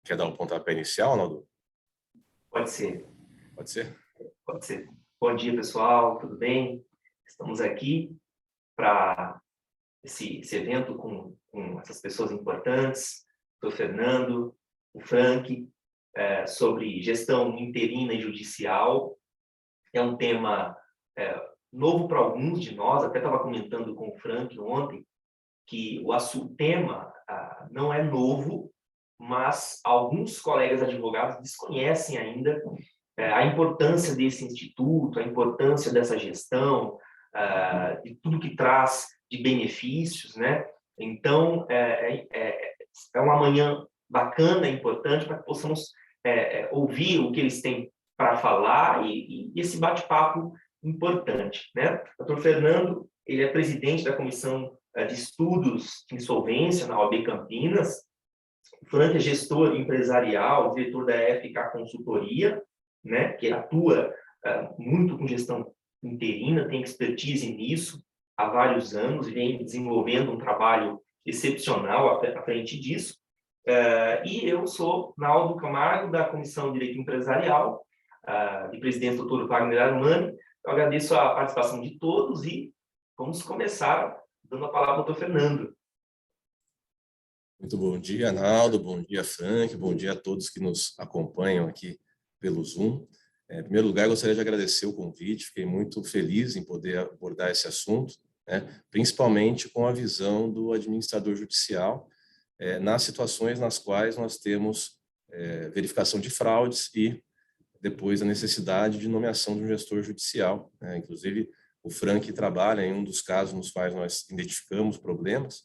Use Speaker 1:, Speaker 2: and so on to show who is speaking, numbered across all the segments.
Speaker 1: Quer dar o pontapé inicial, Naldo?
Speaker 2: Pode ser,
Speaker 1: Pode ser?
Speaker 2: pode ser. Bom dia, pessoal, tudo bem? Estamos aqui para esse evento com essas pessoas importantes, o Fernando, o Frank, sobre gestão interina e judicial. É um tema novo para alguns de nós, até estava comentando com o Frank ontem, que o tema não é novo, mas alguns colegas advogados desconhecem ainda a importância desse instituto, a importância dessa gestão, de tudo que traz de benefícios, né? Então, é uma manhã bacana, importante, para que possamos ouvir o que eles têm para falar e esse bate-papo importante, né? O Dr. Fernando, ele é presidente da Comissão de Estudos de Insolvência na OAB Campinas. O Frank é gestor empresarial, diretor da FK Consultoria, né, que atua muito com gestão interina, tem expertise nisso há vários anos e vem desenvolvendo um trabalho excepcional à frente disso. E eu sou Naldo Camargo, da Comissão de Direito Empresarial, de presidente doutor Wagner Armani. Eu agradeço a participação de todos e vamos começar dando a palavra ao doutor Fernando.
Speaker 1: Muito bom dia, Naldo. Bom dia, Frank. Bom dia a todos que nos acompanham aqui pelo Zoom. Em primeiro lugar, gostaria de agradecer o convite. Fiquei muito feliz em poder abordar esse assunto, né, principalmente com a visão do administrador judicial, nas situações nas quais nós temos verificação de fraudes e depois a necessidade de nomeação de um gestor judicial, né? Inclusive, o Frank trabalha em um dos casos nos quais nós identificamos problemas,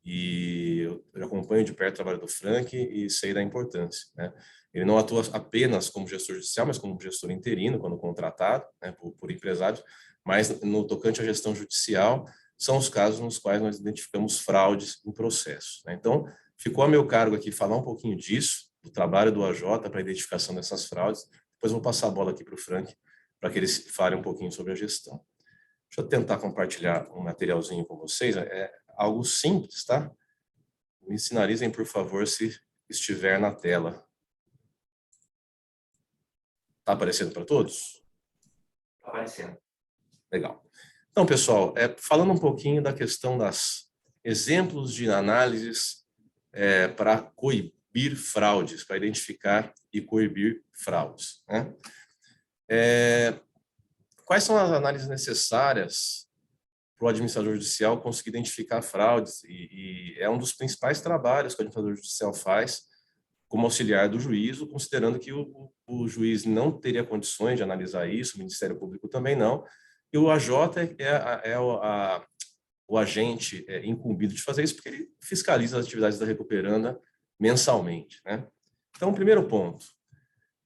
Speaker 1: e eu acompanho de perto o trabalho do Frank e sei da importância, né? Ele não atua apenas como gestor judicial, mas como gestor interino, quando contratado, né, por empresários, mas no tocante à gestão judicial, são os casos nos quais nós identificamos fraudes em processos, né? Então, ficou a meu cargo aqui falar um pouquinho disso, do trabalho do AJ para a identificação dessas fraudes. Depois vou passar a bola aqui para o Frank, para que ele fale um pouquinho sobre a gestão. Deixa eu tentar compartilhar um materialzinho com vocês. É algo simples, tá? Me sinalizem, por favor, se estiver na tela. Está aparecendo para todos?
Speaker 2: Está aparecendo.
Speaker 1: Legal. Então, pessoal, falando um pouquinho da questão das exemplos de análises para coibir fraudes, para identificar e coibir fraudes, né? Quais são as análises necessárias para o administrador judicial conseguir identificar fraudes? E é um dos principais trabalhos que o administrador judicial faz como auxiliar do juízo, considerando que o juiz não teria condições de analisar isso, o Ministério Público também não, e o AJ o agente incumbido de fazer isso, porque ele fiscaliza as atividades da recuperanda mensalmente, né? Então, primeiro ponto,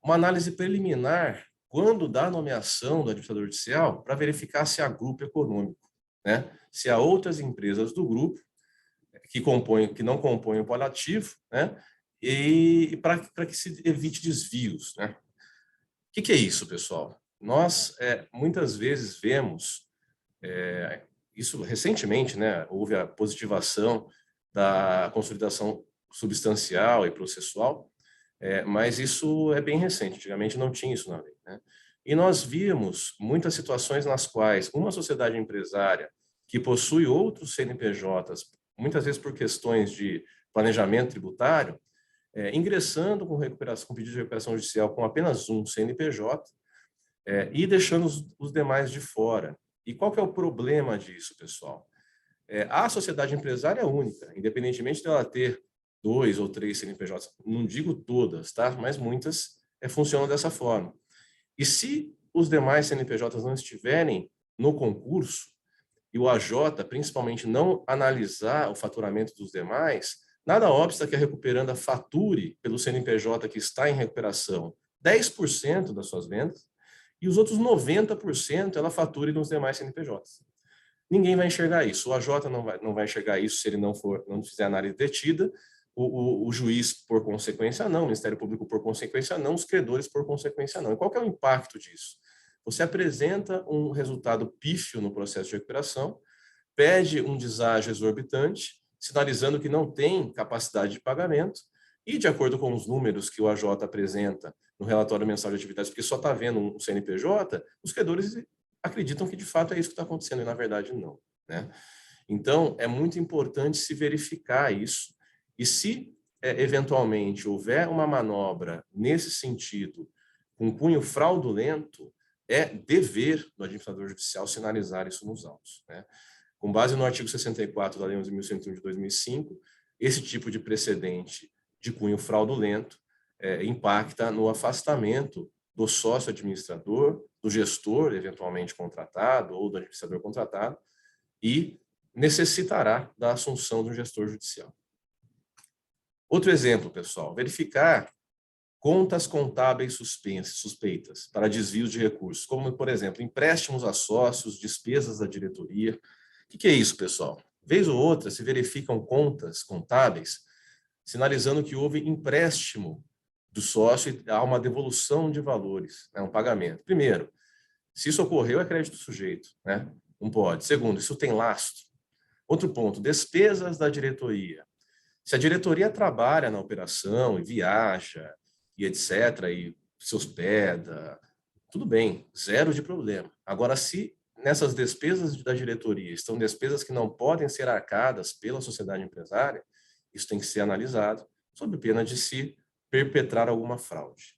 Speaker 1: uma análise preliminar quando dá a nomeação do administrador judicial para verificar se há grupo econômico, né? Se há outras empresas do grupo que não compõem o polo ativo, né? E para que se evite desvios, né? O que é isso, pessoal? Nós muitas vezes vemos isso recentemente, né? Houve a positivação da consolidação substancial e processual, mas isso é bem recente. Antigamente não tinha isso na lei, né? E nós vimos muitas situações nas quais uma sociedade empresária que possui outros CNPJs, muitas vezes por questões de planejamento tributário, ingressando com pedido de recuperação judicial com apenas um CNPJ e deixando os demais de fora. E qual que é o problema disso, pessoal? A sociedade empresária é única, independentemente dela ter 2 ou 3 CNPJs, não digo todas, tá? Mas muitas funcionam dessa forma. E se os demais CNPJs não estiverem no concurso, e o AJ, principalmente, não analisar o faturamento dos demais, nada obsta que a recuperanda fature pelo CNPJ que está em recuperação 10% das suas vendas e os outros 90% ela fature nos demais CNPJs. Ninguém vai enxergar isso. O AJ não vai enxergar isso se ele não fizer análise detida, o juiz, por consequência, não, o Ministério Público, por consequência, não, os credores, por consequência, não. E qual que é o impacto disso? Você apresenta um resultado pífio no processo de recuperação, pede um deságio exorbitante, sinalizando que não tem capacidade de pagamento, E, de acordo com os números que o AJ apresenta no relatório mensal de atividades, porque só está vendo um CNPJ, os credores acreditam que, de fato, é isso que está acontecendo, e, na verdade, não, né? Então, é muito importante se verificar isso, e se, eventualmente, houver uma manobra nesse sentido, com cunho fraudulento, é dever do administrador judicial sinalizar isso nos autos, né? Com base no artigo 64 da Lei 11.101 de 2005, esse tipo de precedente de cunho fraudulento impacta no afastamento do sócio administrador, do gestor eventualmente contratado ou do administrador contratado e necessitará da assunção do gestor judicial. Outro exemplo, pessoal, verificar contas contábeis suspeitas para desvios de recursos, como, por exemplo, empréstimos a sócios, despesas da diretoria. O que é isso, pessoal? Vez ou outra, se verificam contas contábeis sinalizando que houve empréstimo do sócio e há uma devolução de valores, né, um pagamento. Primeiro, se isso ocorreu, é crédito sujeito, né? Não pode. Segundo, isso tem lastro. Outro ponto, despesas da diretoria. Se a diretoria trabalha na operação e viaja, e etc., e se hospeda, tudo bem, zero de problema. Agora, se nessas despesas da diretoria estão despesas que não podem ser arcadas pela sociedade empresária, isso tem que ser analisado, sob pena de se perpetrar alguma fraude.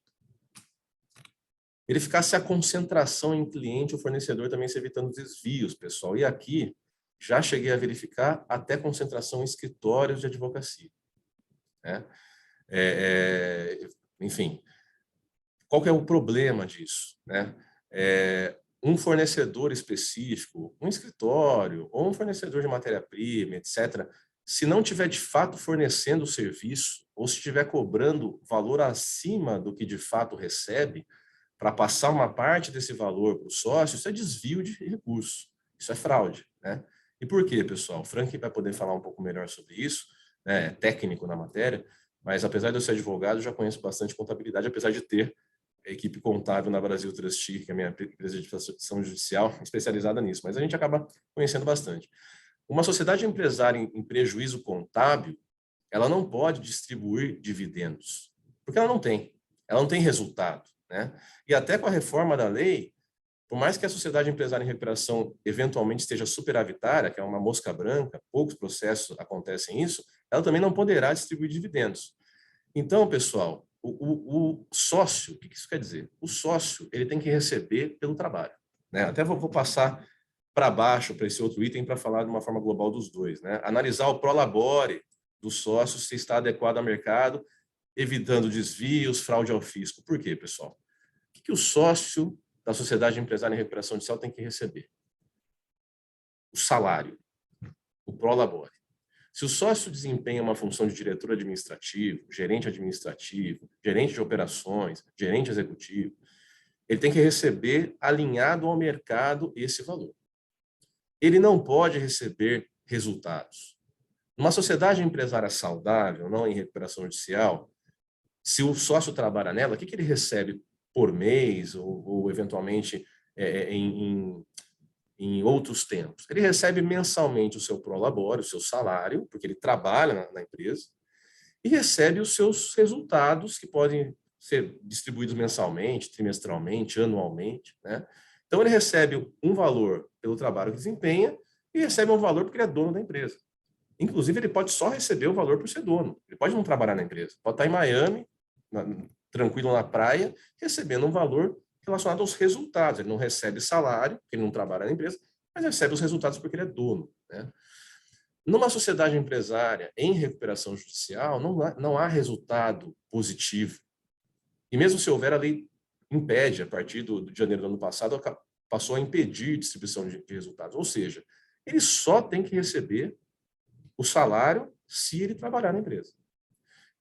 Speaker 1: Verificar se a concentração em cliente ou fornecedor também se evitando desvios, pessoal. E aqui, já cheguei a verificar até concentração em escritórios de advocacia, né? Enfim, qual que é o problema disso, né? Um fornecedor específico, um escritório ou um fornecedor de matéria-prima, etc., se não tiver de fato fornecendo o serviço ou se estiver cobrando valor acima do que de fato recebe, para passar uma parte desse valor para o sócio, isso é desvio de recursos, isso é fraude, né? E por quê, pessoal? O Frank vai poder falar um pouco melhor sobre isso, né? É técnico na matéria, mas apesar de eu ser advogado, já conheço bastante contabilidade, apesar de ter a equipe contábil na Brasil Trustee, que é a minha empresa de administração judicial, especializada nisso, mas a gente acaba conhecendo bastante. Uma sociedade empresária em prejuízo contábil, ela não pode distribuir dividendos, porque ela não tem resultado, né? E até com a reforma da lei, por mais que a sociedade empresária em recuperação eventualmente esteja superavitária, que é uma mosca branca, poucos processos acontecem isso, ela também não poderá distribuir dividendos. Então, pessoal, o sócio, o que isso quer dizer? O sócio, ele tem que receber pelo trabalho, né? Até vou passar para baixo, para esse outro item, para falar de uma forma global dos dois, né? Analisar o prolabore do sócio, se está adequado ao mercado, evitando desvios, fraude ao fisco. Por quê, pessoal? O que o sócio da sociedade empresária em recuperação judicial tem que receber? O salário, o prolabore. Se o sócio desempenha uma função de diretor administrativo, gerente administrativo, gerente de operações, gerente executivo, ele tem que receber alinhado ao mercado esse valor. Ele não pode receber resultados. Numa sociedade empresária saudável, não em recuperação judicial, se o sócio trabalha nela, o que ele recebe por mês ou eventualmente em outros tempos? Ele recebe mensalmente o seu prolabore, o seu salário, porque ele trabalha na empresa, e recebe os seus resultados, que podem ser distribuídos mensalmente, trimestralmente, anualmente, né? Então, ele recebe um valor pelo trabalho que desempenha e recebe um valor porque ele é dono da empresa. Inclusive, ele pode só receber o valor por ser dono. Ele pode não trabalhar na empresa. Pode estar em Miami, tranquilo na praia, recebendo um valor relacionado aos resultados. Ele não recebe salário, porque ele não trabalha na empresa, mas recebe os resultados porque ele é dono, né? Numa sociedade empresária em recuperação judicial, não há resultado positivo. E mesmo se houver, a lei impede, a partir de janeiro do ano passado, passou a impedir distribuição de resultados. Ou seja, ele só tem que receber o salário se ele trabalhar na empresa.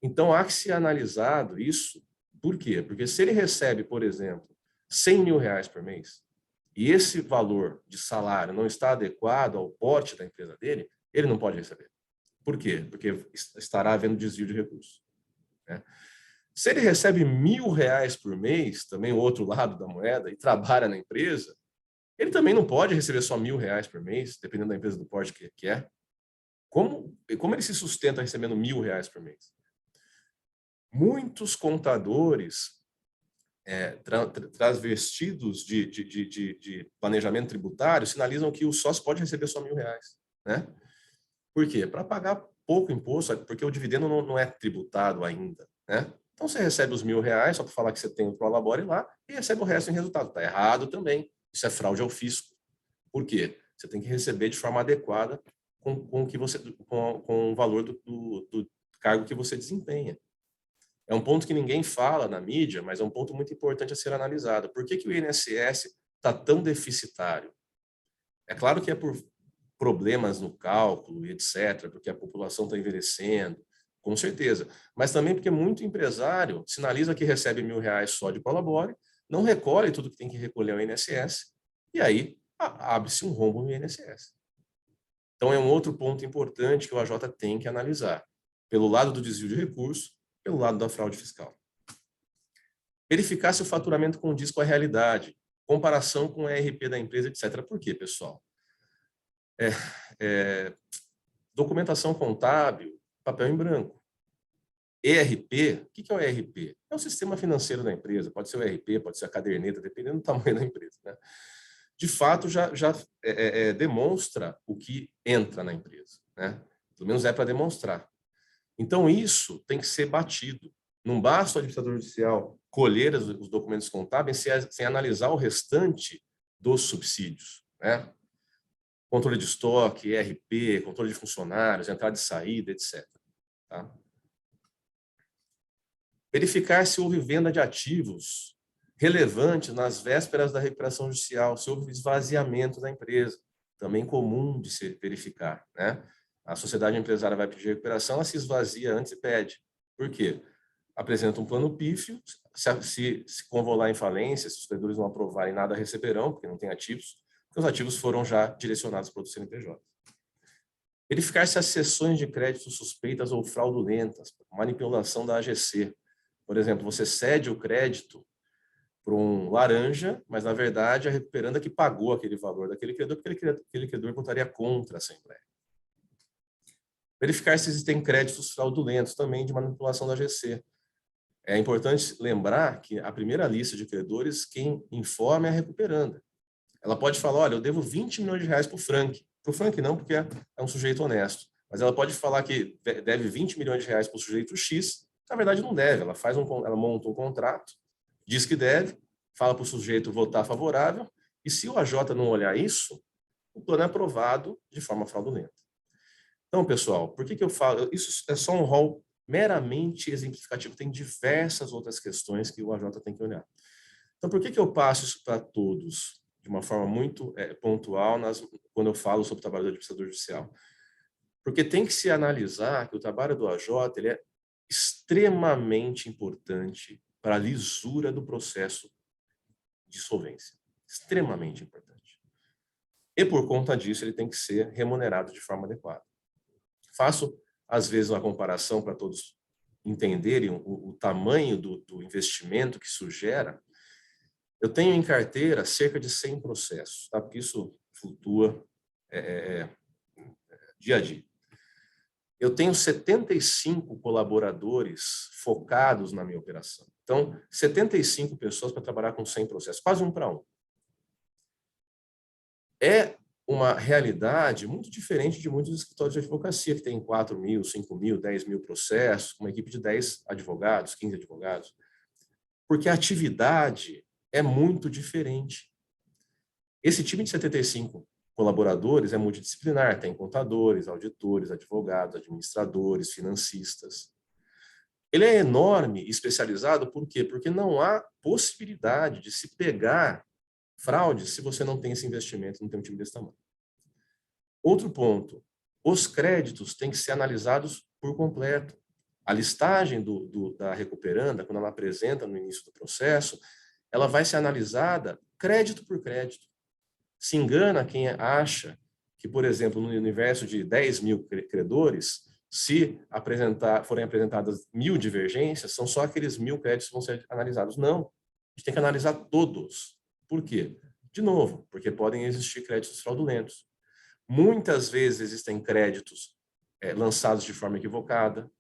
Speaker 1: Então, há que ser analisado isso. Por quê? Porque se ele recebe, por exemplo, R$100 mil por mês, e esse valor de salário não está adequado ao porte da empresa dele, ele não pode receber. Por quê? Porque estará havendo desvio de recursos, né? Se ele recebe R$1.000 por mês, também o outro lado da moeda, e trabalha na empresa, ele também não pode receber só R$1.000 por mês, dependendo da empresa do porte que é. Como ele se sustenta recebendo R$1.000 por mês? Muitos contadores transvestidos de planejamento tributário sinalizam que o sócio pode receber só R$1.000, né? Por quê? Para pagar pouco imposto, porque o dividendo não é tributado ainda, né? Então, você recebe os R$1.000, só para falar que você tem o Prolabore lá, e recebe o resto em resultado. Está errado também. Isso é fraude ao fisco. Por quê? Você tem que receber de forma adequada com o valor do cargo que você desempenha. É um ponto que ninguém fala na mídia, mas é um ponto muito importante a ser analisado. Por que o INSS está tão deficitário? É claro que é por problemas no cálculo, etc., porque a população está envelhecendo, com certeza. Mas também porque muito empresário sinaliza que recebe R$1.000 só de Prolabore, não recolhe tudo que tem que recolher ao INSS, e aí abre-se um rombo no INSS. Então, é um outro ponto importante que o AJ tem que analisar, pelo lado do desvio de recursos, pelo lado da fraude fiscal. Verificar se o faturamento condiz com a realidade, comparação com o ERP da empresa, etc. Por quê, pessoal? Documentação contábil, papel em branco. ERP, o que é o ERP? É o sistema financeiro da empresa, pode ser o ERP, pode ser a caderneta, dependendo do tamanho da empresa, né? De fato, já demonstra o que entra na empresa, né? Pelo menos é para demonstrar. Então, isso tem que ser batido. Não basta o administrador judicial colher os documentos contábeis sem analisar o restante dos subsídios, né? Controle de estoque, ERP, controle de funcionários, entrada e saída, etc. Tá? Verificar se houve venda de ativos relevantes nas vésperas da recuperação judicial, se houve esvaziamento da empresa. Também comum de se verificar, né? A sociedade empresária vai pedir recuperação, ela se esvazia antes e pede. Por quê? Apresenta um plano pífio, se convolar em falência, se os credores não aprovarem, nada receberão, porque não tem ativos, porque os ativos foram já direcionados para o CNPJ. Verificar se as cessões de crédito suspeitas ou fraudulentas, manipulação da AGC. Por exemplo, você cede o crédito para um laranja, mas, na verdade, a recuperanda que pagou aquele valor daquele credor, porque aquele credor votaria contra a Assembleia. Verificar se existem créditos fraudulentos também de manipulação da AGC. É importante lembrar que a primeira lista de credores, quem informa é a recuperanda. Ela pode falar, olha, eu devo R$20 milhões para o Frank. Para o Frank não, porque é um sujeito honesto. Mas ela pode falar que deve R$20 milhões para o sujeito X. Na verdade, não deve. Ela monta um contrato, diz que deve, fala para o sujeito votar favorável, e se o AJ não olhar isso, o plano é aprovado de forma fraudulenta. Então, pessoal, por que eu falo? Isso é só um rol meramente exemplificativo. Tem diversas outras questões que o AJ tem que olhar. Então, por que eu passo isso para todos de uma forma muito pontual quando eu falo sobre o trabalho do administrador judicial? Porque tem que se analisar que o trabalho do AJ ele é extremamente importante para a lisura do processo de solvência. Extremamente importante. E, por conta disso, ele tem que ser remunerado de forma adequada. Faço, às vezes, uma comparação para todos entenderem o tamanho do investimento que isso gera. Eu tenho em carteira cerca de 100 processos, tá? Porque isso flutua dia a dia. Eu tenho 75 colaboradores focados na minha operação. Então, 75 pessoas para trabalhar com 100 processos, quase 1 para 1. É uma realidade muito diferente de muitos escritórios de advocacia, que tem 4.000, 5.000, 10.000 processos, com uma equipe de 10 advogados, 15 advogados. Porque a atividade é muito diferente. Esse time de 75 colaboradores é multidisciplinar, tem contadores, auditores, advogados, administradores, financistas. Ele é enorme e especializado por quê? Porque não há possibilidade de se pegar fraude se você não tem esse investimento, não tem um time desse tamanho. Outro ponto, os créditos têm que ser analisados por completo. A listagem da recuperanda, quando ela apresenta no início do processo, ela vai ser analisada crédito por crédito. Se engana quem acha que, por exemplo, no universo de 10.000 credores, se forem apresentadas 1.000 divergências, são só aqueles 1.000 créditos que vão ser analisados. Não, a gente tem que analisar todos. Por quê? De novo, porque podem existir créditos fraudulentos. Muitas vezes existem créditos lançados de forma equivocada.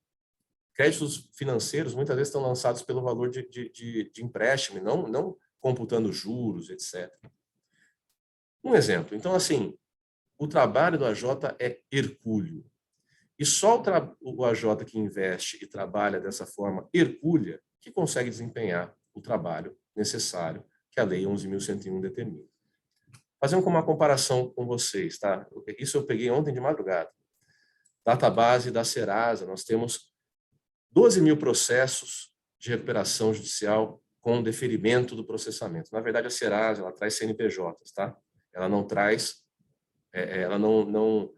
Speaker 1: créditos financeiros muitas vezes estão lançados pelo valor de empréstimo, não computando juros, etc. Um exemplo. Então, assim, o trabalho do AJ é hercúleo. E só o AJ que investe e trabalha dessa forma hercúlea que consegue desempenhar o trabalho necessário que a Lei 11.101 determina. Fazendo uma comparação com vocês, tá? Isso eu peguei ontem de madrugada. Database da Serasa, nós temos 12 mil processos de recuperação judicial com deferimento do processamento. Na verdade, a Serasa, ela traz CNPJs, tá? Ela não traz, ela não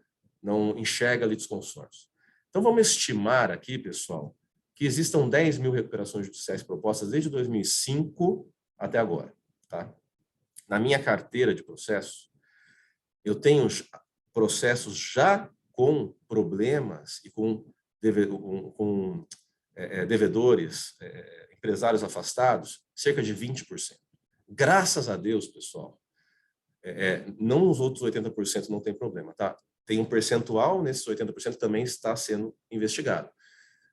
Speaker 1: enxerga litisconsórcio. Então, vamos estimar aqui, pessoal, que existam 10 mil recuperações judiciais propostas desde 2005 até agora, tá? Na minha carteira de processos, eu tenho processos já com problemas e com devedores, empresários afastados, cerca de 20%. Graças a Deus, pessoal, não os outros 80% não tem problema, tá? Tem um percentual nesses 80% também está sendo investigado.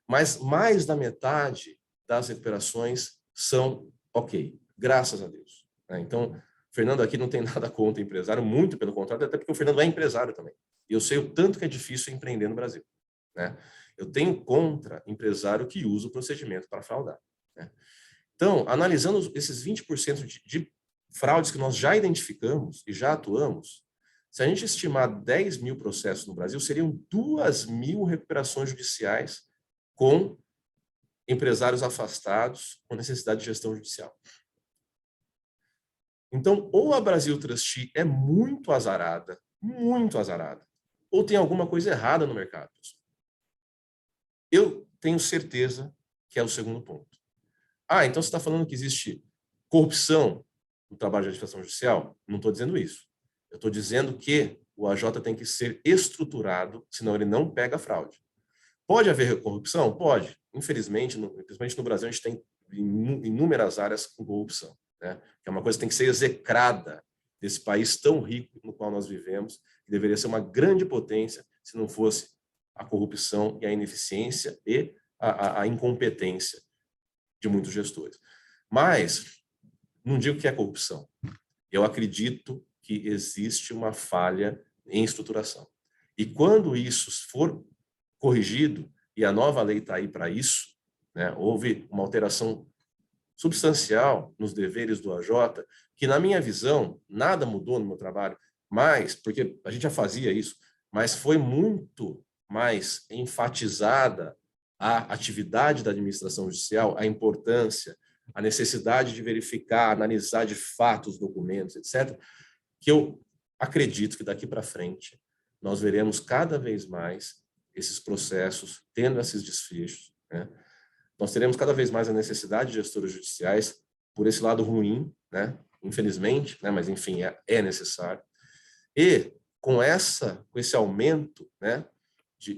Speaker 1: Mas mais da metade das recuperações são ok, graças a Deus. Então, Fernando aqui não tem nada contra empresário, muito pelo contrário, até porque o Fernando é empresário também. E eu sei o tanto que é difícil empreender no Brasil, né? Eu tenho contra empresário que usa o procedimento para fraudar, né? Então, analisando esses 20% de fraudes que nós já identificamos e já atuamos, se a gente estimar 10 mil processos no Brasil, seriam 2 mil recuperações judiciais com empresários afastados com necessidade de gestão judicial. Então, ou a Brasil Trustee é muito azarada, ou tem alguma coisa errada no mercado. Eu tenho certeza que é o segundo ponto. Então você está falando que existe corrupção no trabalho de administração judicial? Não estou dizendo isso. Eu estou dizendo que o AJ tem que ser estruturado, senão ele não pega fraude. Pode haver corrupção? Pode. Infelizmente, principalmente no Brasil, a gente tem inúmeras áreas com corrupção, né? Que é uma coisa que tem que ser execrada desse país tão rico no qual nós vivemos, que deveria ser uma grande potência se não fosse a corrupção e a ineficiência e a incompetência de muitos gestores. Mas não digo que é corrupção. Eu acredito que existe uma falha em estruturação. E quando isso for corrigido, e a nova lei está aí para isso, né? Houve uma alteração substancial nos deveres do AJ, que na minha visão, nada mudou no meu trabalho, mas, porque a gente já fazia isso, mas foi muito mais enfatizada a atividade da administração judicial, a importância, a necessidade de verificar, analisar de fato os documentos, etc., que eu acredito que daqui para frente nós veremos cada vez mais esses processos tendo esses desfechos, né? Nós teremos cada vez mais a necessidade de gestores judiciais por esse lado ruim, né? Infelizmente, né? Mas enfim, é necessário. E com esse aumento, né? De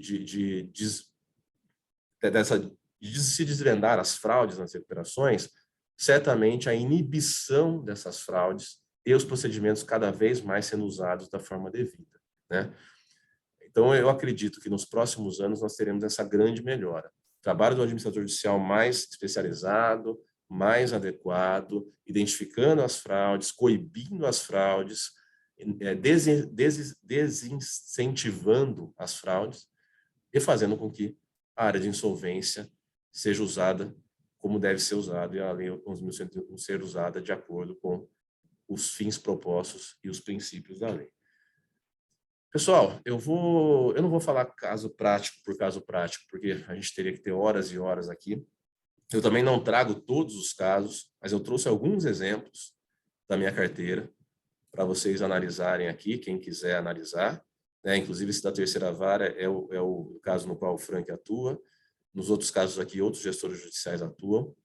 Speaker 1: se desvendar as fraudes nas recuperações, certamente a inibição dessas fraudes e os procedimentos cada vez mais sendo usados da forma devida, né? Então, eu acredito que nos próximos anos nós teremos essa grande melhora. Trabalho do administrador judicial mais especializado, mais adequado, identificando as fraudes, coibindo as fraudes, desincentivando as fraudes e fazendo com que a área de insolvência seja usada como deve ser usada e a Lei 11.101 ser usada de acordo com os fins propostos e os princípios da lei. Pessoal, eu não vou falar caso prático por caso prático, porque a gente teria que ter horas e horas aqui. Eu também não trago todos os casos, mas eu trouxe alguns exemplos da minha carteira para vocês analisarem aqui, quem quiser analisar, né? Inclusive, esse da terceira vara é o caso no qual o Frank atua. Nos outros casos aqui, outros gestores judiciais atuam.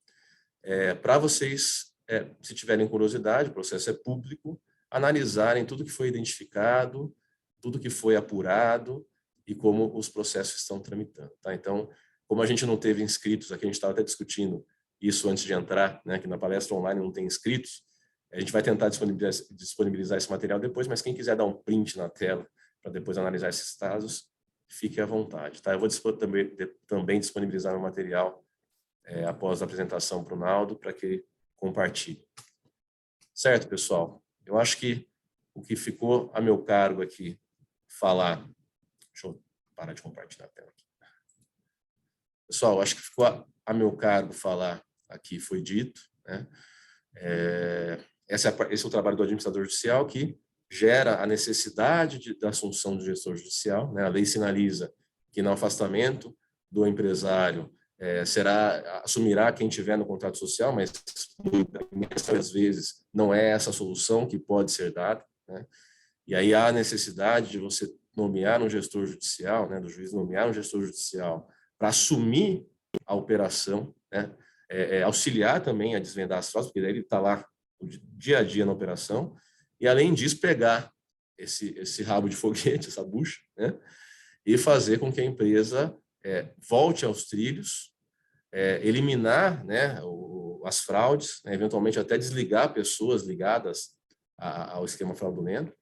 Speaker 1: Para vocês, se tiverem curiosidade, o processo é público, analisarem tudo que foi identificado, tudo que foi apurado e como os processos estão tramitando, tá? Então, como a gente não teve inscritos aqui, a gente estava até discutindo isso antes de entrar, né, que na palestra online não tem inscritos, a gente vai tentar disponibilizar esse material depois, mas quem quiser dar um print na tela para depois analisar esses casos, fique à vontade, tá? Eu vou também disponibilizar meu material após a apresentação para o Naldo, para que ele compartilhe. Certo, pessoal? Eu acho que o que ficou a meu cargo aqui falar... Deixa eu parar de compartilhar a tela aqui. Pessoal, acho que ficou a meu cargo falar aqui, foi dito, né? Esse é o trabalho do administrador judicial, que gera a necessidade da assunção do gestor judicial, né? A lei sinaliza que no afastamento do empresário assumirá quem tiver no contrato social, mas muitas vezes não é essa a solução que pode ser dada, né? E aí há a necessidade de você nomear um gestor judicial, né, do juiz nomear um gestor judicial para assumir a operação, né, auxiliar também a desvendar as fraudes, porque daí ele está lá dia a dia na operação, e além disso pegar esse rabo de foguete, essa bucha, né, e fazer com que a empresa volte aos trilhos, eliminar, né, as fraudes, né, eventualmente até desligar pessoas ligadas ao esquema fraudulento,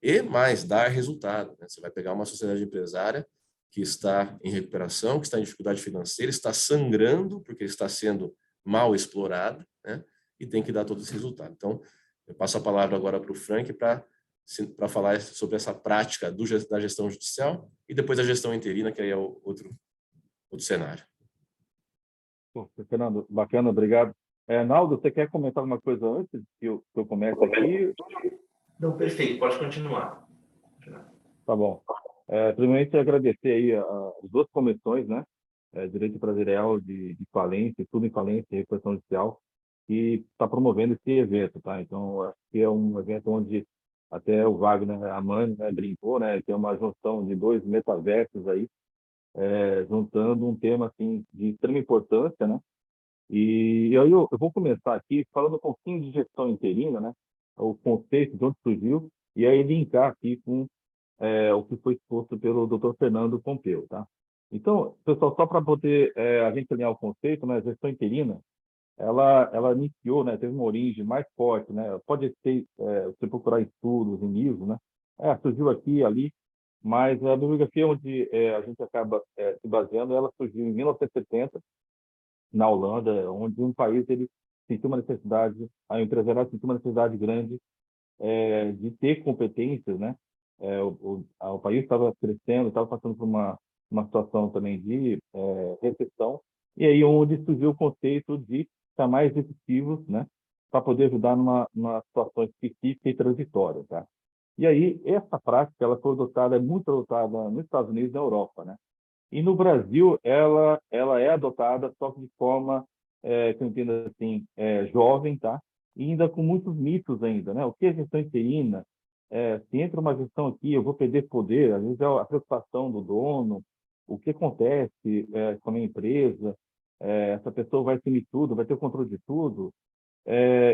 Speaker 1: e mais, dar resultado, né? Você vai pegar uma sociedade empresária que está em recuperação, que está em dificuldade financeira, está sangrando porque está sendo mal explorada, né? E tem que dar todo esse resultado. Então, eu passo a palavra agora para o Frank para falar sobre essa prática da gestão judicial e depois a gestão interina, que aí é outro cenário.
Speaker 3: Pô, Fernando, bacana, obrigado. Naldo, você quer comentar alguma coisa antes que eu comece aqui?
Speaker 2: Não, perfeito, pode continuar.
Speaker 3: Tá bom. Primeiramente, agradecer aí as duas comissões, né? Direito Empresarial de falência, tudo em falência e recuperação judicial, que está promovendo esse evento, tá? Então, acho que é um evento onde até o Wagner Amani, né, brincou, né? Que é uma junção de dois metaversos aí, juntando um tema assim de extrema importância, né? E aí eu vou começar aqui falando um pouquinho de gestão interina, né? O conceito de onde surgiu, e aí linkar aqui com o que foi exposto pelo Dr. Fernando Pompeu, tá? Então, pessoal, só para poder a gente alinhar o conceito, né? A gestão interina, ela iniciou, né? Teve uma origem mais forte, né? Pode ser, você procurar estudos em livros, né? Surgiu aqui e ali, mas a bibliografia onde a gente acaba se baseando, ela surgiu em 1970, na Holanda, onde um país ele sentiu uma necessidade, a empresariado sentiu uma necessidade grande de ter competências, né? O país estava crescendo, estava passando por uma situação também de recessão, e aí onde surgiu o conceito de chamar executivos, né? Para poder ajudar numa situação específica e transitória, tá? E aí essa prática ela foi adotada, muito adotada nos Estados Unidos e na Europa, né? E no Brasil, ela é adotada só que de forma, que eu entendo assim, jovem, tá? E ainda com muitos mitos ainda, né? O que é gestão interina? Se entra uma gestão aqui, eu vou perder poder, às vezes é a preocupação do dono, o que acontece com a minha empresa, essa pessoa vai assumir tudo, vai ter o controle de tudo.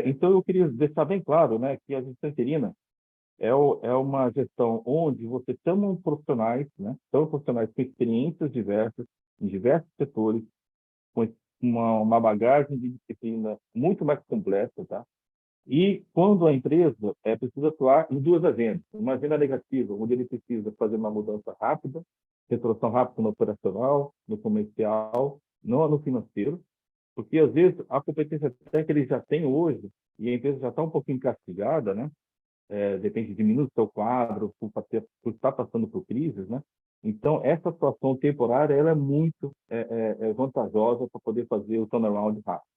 Speaker 3: Então, eu queria deixar bem claro, né, que a gestão interina é uma gestão onde você chama profissionais, né? São profissionais com experiências diversas, em diversos setores, com uma bagagem de disciplina muito mais completa, tá? E quando a empresa precisa atuar em duas agendas. Uma agenda negativa, onde ele precisa fazer uma mudança rápida, retroação rápida no operacional, no comercial, não no financeiro, porque às vezes a competência até que ele já tem hoje, e a empresa já está um pouquinho castigada, né? Depende de minutos do seu quadro, por estar passando por crises, né? Então, essa situação temporária ela é muito vantajosa para poder fazer o turnaround rápido.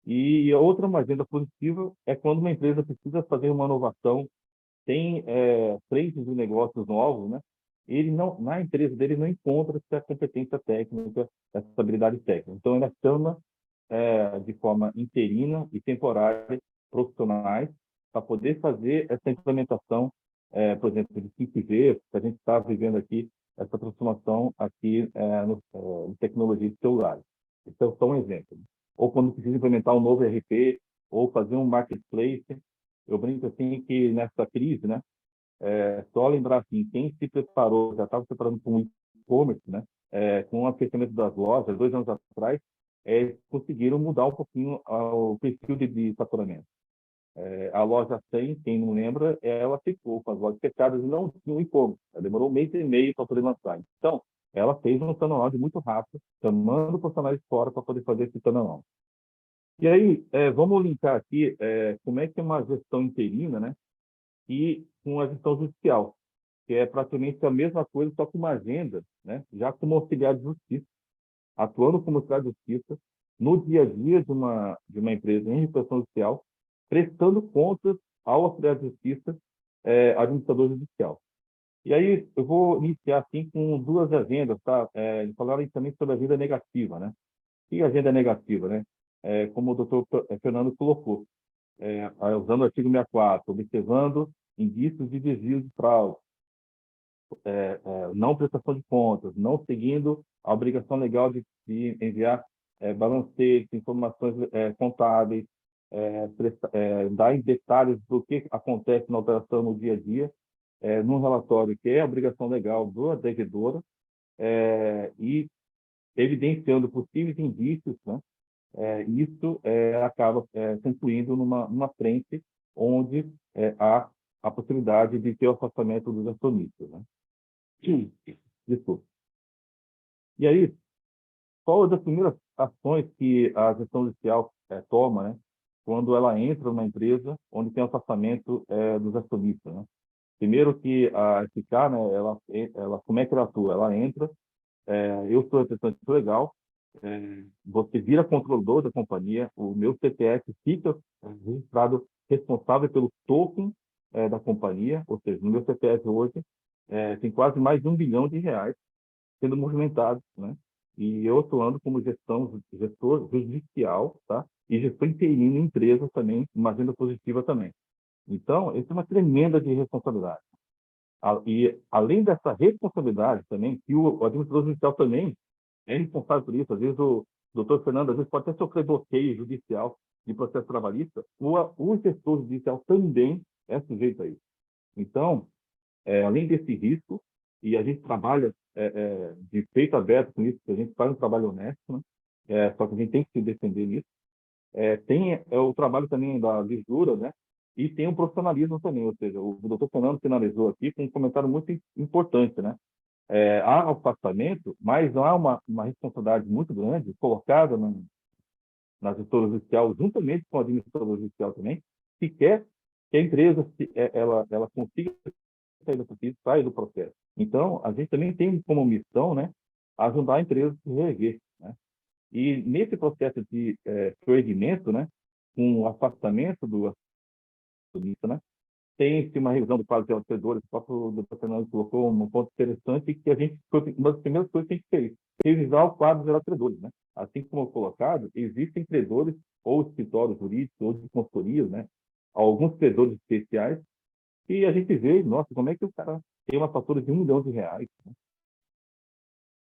Speaker 3: E a outra uma agenda positiva é quando uma empresa precisa fazer uma inovação, tem frentes de negócios novos, né? Ele não, na empresa dele não encontra essa competência técnica, essa habilidade técnica. Então, ela chama de forma interina e temporária profissionais para poder fazer essa implementação, por exemplo, de 5G, que a gente está vivendo aqui, essa transformação aqui em tecnologia de celulares. Então, só um exemplo. Ou quando precisa implementar um novo ERP, ou fazer um marketplace. Eu brinco assim que nessa crise, né, só lembrar assim, quem se preparou, já estava se preparando para um e-commerce, né, com o aquecimento das lojas, 2 anos atrás, conseguiram mudar um pouquinho o perfil de faturamento. A loja 100, quem não lembra, ela ficou com as lojas fechadas e não tinha um e-commerce. Ela demorou 1 mês e meio para poder lançar. Então, ela fez um turnaround muito rápido, chamando profissionais de fora para poder fazer esse turnaround. E aí, vamos linkar aqui como é que é uma gestão interina, né? E com a gestão judicial, que é praticamente a mesma coisa, só com uma agenda, né? Já como auxiliar de justiça, atuando como auxiliar de justiça no dia a dia de uma empresa em recuperação judicial, prestando contas ao auxiliar de justiça, administrador judicial. E aí eu vou iniciar assim com duas agendas, tá? Eles falaram também sobre a agenda negativa, né? E a agenda negativa, né? Como o doutor Fernando colocou, usando o artigo 64, observando indícios de desvio de fraude, não prestação de contas, não seguindo a obrigação legal de enviar balancetes, informações contábeis, dar em detalhes do que acontece na operação no dia a dia, num relatório que é a obrigação legal do devedora, e evidenciando possíveis indícios, né? Isso acaba concluindo numa frente onde há a possibilidade de ter o afastamento dos acionistas, né? Desculpa. E aí, qual das primeiras ações que a gestão judicial toma, né, quando ela entra numa empresa onde tem o afastamento dos acionistas, né? Primeiro que a SK, né, ela, como é que ela atua? Ela entra, eu sou representante legal, você vira controlador da companhia, o meu CPF fica registrado responsável pelo token da companhia, ou seja, no meu CPF hoje tem quase mais de R$ 1 bilhão sendo movimentado, né? E eu atuando como gestor judicial, tá? E gestor interino em empresas também, uma agenda positiva também. Então, isso é uma tremenda de responsabilidade. E, além dessa responsabilidade também, que o administrador judicial também é responsável por isso. Às vezes, o doutor Fernando, às vezes, pode até sofrer bloqueio judicial de processo trabalhista. O gestor judicial também é sujeito a isso. Então, além desse risco, e a gente trabalha de peito aberto com isso, porque a gente faz um trabalho honesto, né? Só que a gente tem que se defender nisso. Tem o trabalho também da lisura, né? E tem o profissionalismo também, ou seja, o doutor Fernando finalizou aqui com um comentário muito importante, né? Há afastamento, mas não há uma responsabilidade muito grande colocada na gestora judicial, juntamente com a administradora judicial também, que quer que a empresa ela consiga sair do processo. Então, a gente também tem como missão, né, ajudar a empresa a se reerguer, né? E nesse processo de reerguimento, né, com o afastamento do acionista, né, tem-se uma revisão do quadro de credores. O próprio doutor Fernando colocou um ponto interessante que a gente foi uma das primeiras coisas que a gente fez, revisar o quadro de credores, né? Assim como colocado, existem credores ou escritórios jurídicos ou de consultorias, né? Alguns credores especiais e a gente vê, nossa, como é que o cara tem uma fatura de R$ 1 milhão, né?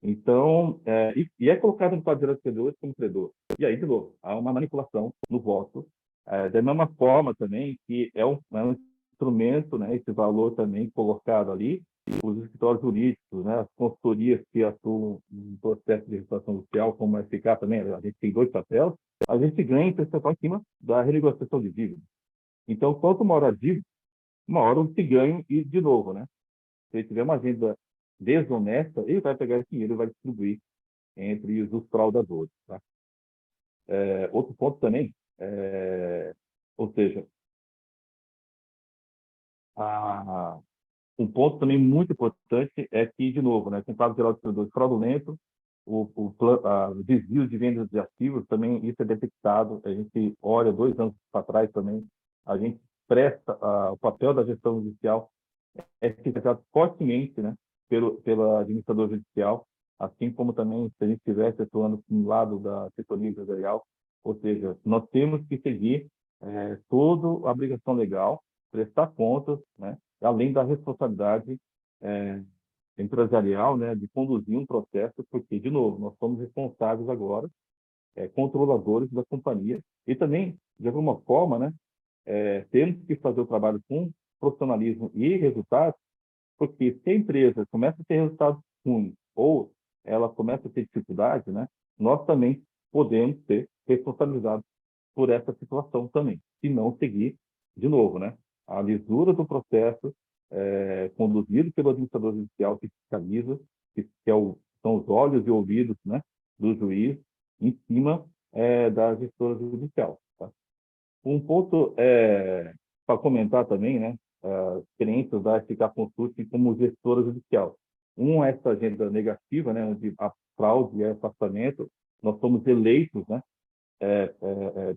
Speaker 3: Então, e é colocado no quadro de credores como credor. E aí, de novo, há uma manipulação no voto. Da mesma forma também que é um instrumento, né, esse valor também colocado ali, os escritórios jurídicos, né, as consultorias que atuam no processo de reputação judicial, como a SK também, a gente tem dois papéis, a gente ganha em percentual em cima da renegociação de dívida. Então, quanto maior a dívida, maior se ganha e, de novo, né? Se ele tiver uma agenda desonesta, ele vai pegar esse dinheiro e vai distribuir entre os fraudadores, tá? Outro ponto também, ou seja, um ponto também muito importante é que, de novo, né, com o quadro geral de credores fraudulento, o desvio de vendas de ativos também, isso é detectado. A gente olha 2 anos para trás também, a gente presta o papel da gestão judicial é fiscalizado fortemente, né, pela administrador judicial, assim como também se a gente estivesse atuando no lado da assessoria empresarial, ou seja, nós temos que seguir toda a obrigação legal, prestar contas, né, além da responsabilidade empresarial, né, de conduzir um processo, porque, de novo, nós somos responsáveis agora, controladores da companhia, e também, de alguma forma, né, temos que fazer o trabalho com profissionalismo e resultados, porque se a empresa começa a ter resultados ruins ou ela começa a ter dificuldade, né, nós também podemos ser responsabilizados por essa situação também, se não seguir de novo, né, a lisura do processo conduzido pelo administrador judicial que fiscaliza, são os olhos e ouvidos, né, do juiz em cima da gestora judicial. Tá? Um ponto para comentar também, né, a experiência da SK Consulting como gestora judicial. Essa agenda negativa, né, onde a fraude e afastamento, nós somos eleitos, né,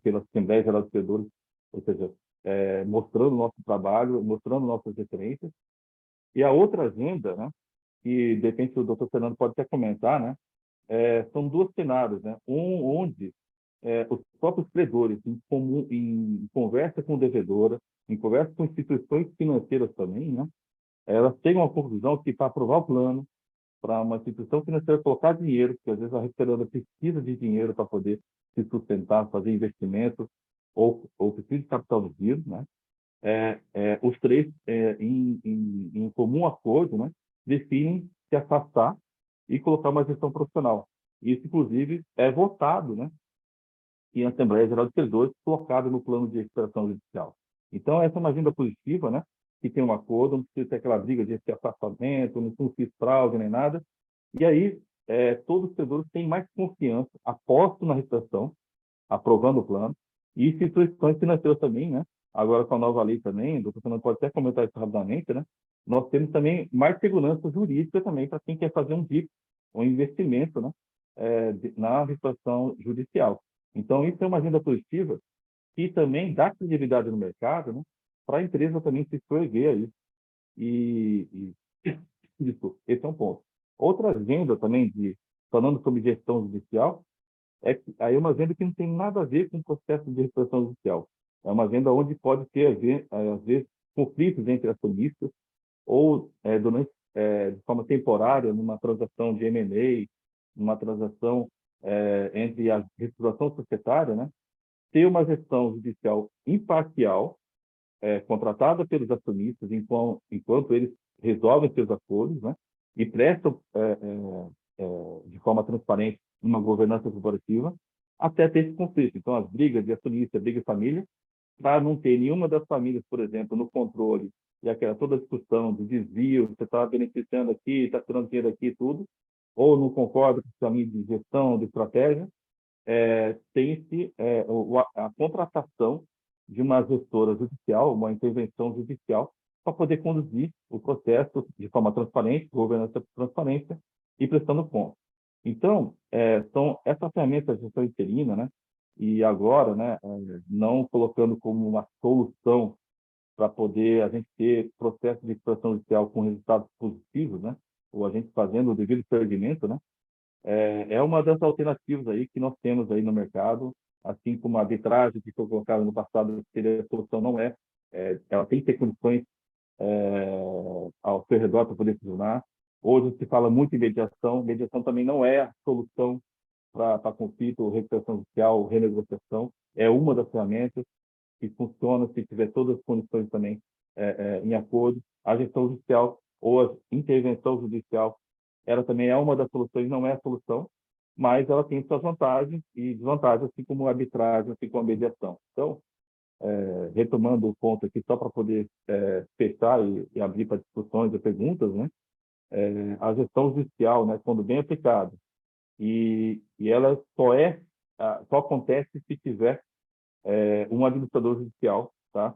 Speaker 3: pela Assembleia Geral dos Credores, ou seja, mostrando o nosso trabalho, mostrando nossas referências. E a outra agenda, né, que de repente o doutor Fernando pode até comentar, né, são dois cenários, né, onde os próprios credores, em conversa com o devedora, em conversa com instituições financeiras também, né, elas chegam à conclusão que para aprovar o plano, para uma instituição financeira colocar dinheiro, porque às vezes a recuperadora precisa de dinheiro para poder se sustentar, fazer investimento, ou precisa de capital no giro, né? Os três, em comum acordo, né, definem se afastar e colocar uma gestão profissional. Isso, inclusive, é votado, né, em Assembleia Geral de Credores, colocado no plano de recuperação judicial. Então, essa é uma agenda positiva, né, que tem um acordo, não precisa ter aquela briga de esse afastamento, não fiz fraude nem nada. E aí, todos os credores têm mais confiança, apostam na recuperação, aprovando o plano, e instituições financeiras também, né? Agora com a nova lei também, o doutor Fernando pode até comentar isso rapidamente, né? Nós temos também mais segurança jurídica também para quem quer fazer um DIP, um investimento, né? Na recuperação judicial. Então, isso é uma agenda positiva que também dá credibilidade no mercado, né? Para a empresa também se proerguer aí. Desculpa, esse é um ponto. Outra agenda também, falando sobre gestão judicial, aí é uma agenda que não tem nada a ver com o processo de recuperação judicial. É uma agenda onde pode ter, às vezes, conflitos entre acionistas ou, de forma temporária, numa transação de M&A, numa transação entre a reestruturação societária, né? Ter uma gestão judicial imparcial, contratada pelos acionistas enquanto eles resolvem seus acordos, né? E prestam de forma transparente uma governança corporativa, até ter esse conflito. Então, as brigas de acionista, briga de família, para não ter nenhuma das famílias, por exemplo, no controle, e aquela toda a discussão de desvio, você está beneficiando aqui, está tirando dinheiro aqui e tudo, ou não concorda com o caminho de gestão, de estratégia, tem-se a contratação de uma gestora judicial, uma intervenção judicial, para poder conduzir o processo de forma transparente, governança transparência e prestando conta. Então, são essas ferramentas de gestão interina, né? E agora, né, não colocando como uma solução para poder a gente ter processo de recuperação judicial com resultados positivos, né? Ou a gente fazendo o devido segmento, né? É uma das alternativas aí que nós temos aí no mercado, assim como a arbitragem que foi colocada no passado, que a solução não ela tem que ter condições ao seu redor para poder funcionar. Hoje se fala muito em mediação. Mediação também não é a solução para conflito, recuperação judicial, renegociação. É uma das ferramentas que funciona se tiver todas as condições também em acordo. A gestão judicial ou a intervenção judicial, ela também é uma das soluções, não é a solução, mas ela tem suas vantagens e desvantagens, assim como a arbitragem, assim como a mediação. Então, retomando o ponto aqui, só para poder fechar e abrir para discussões e perguntas, né? A gestão judicial, né, quando bem aplicada, e ela só acontece se tiver um administrador judicial, tá?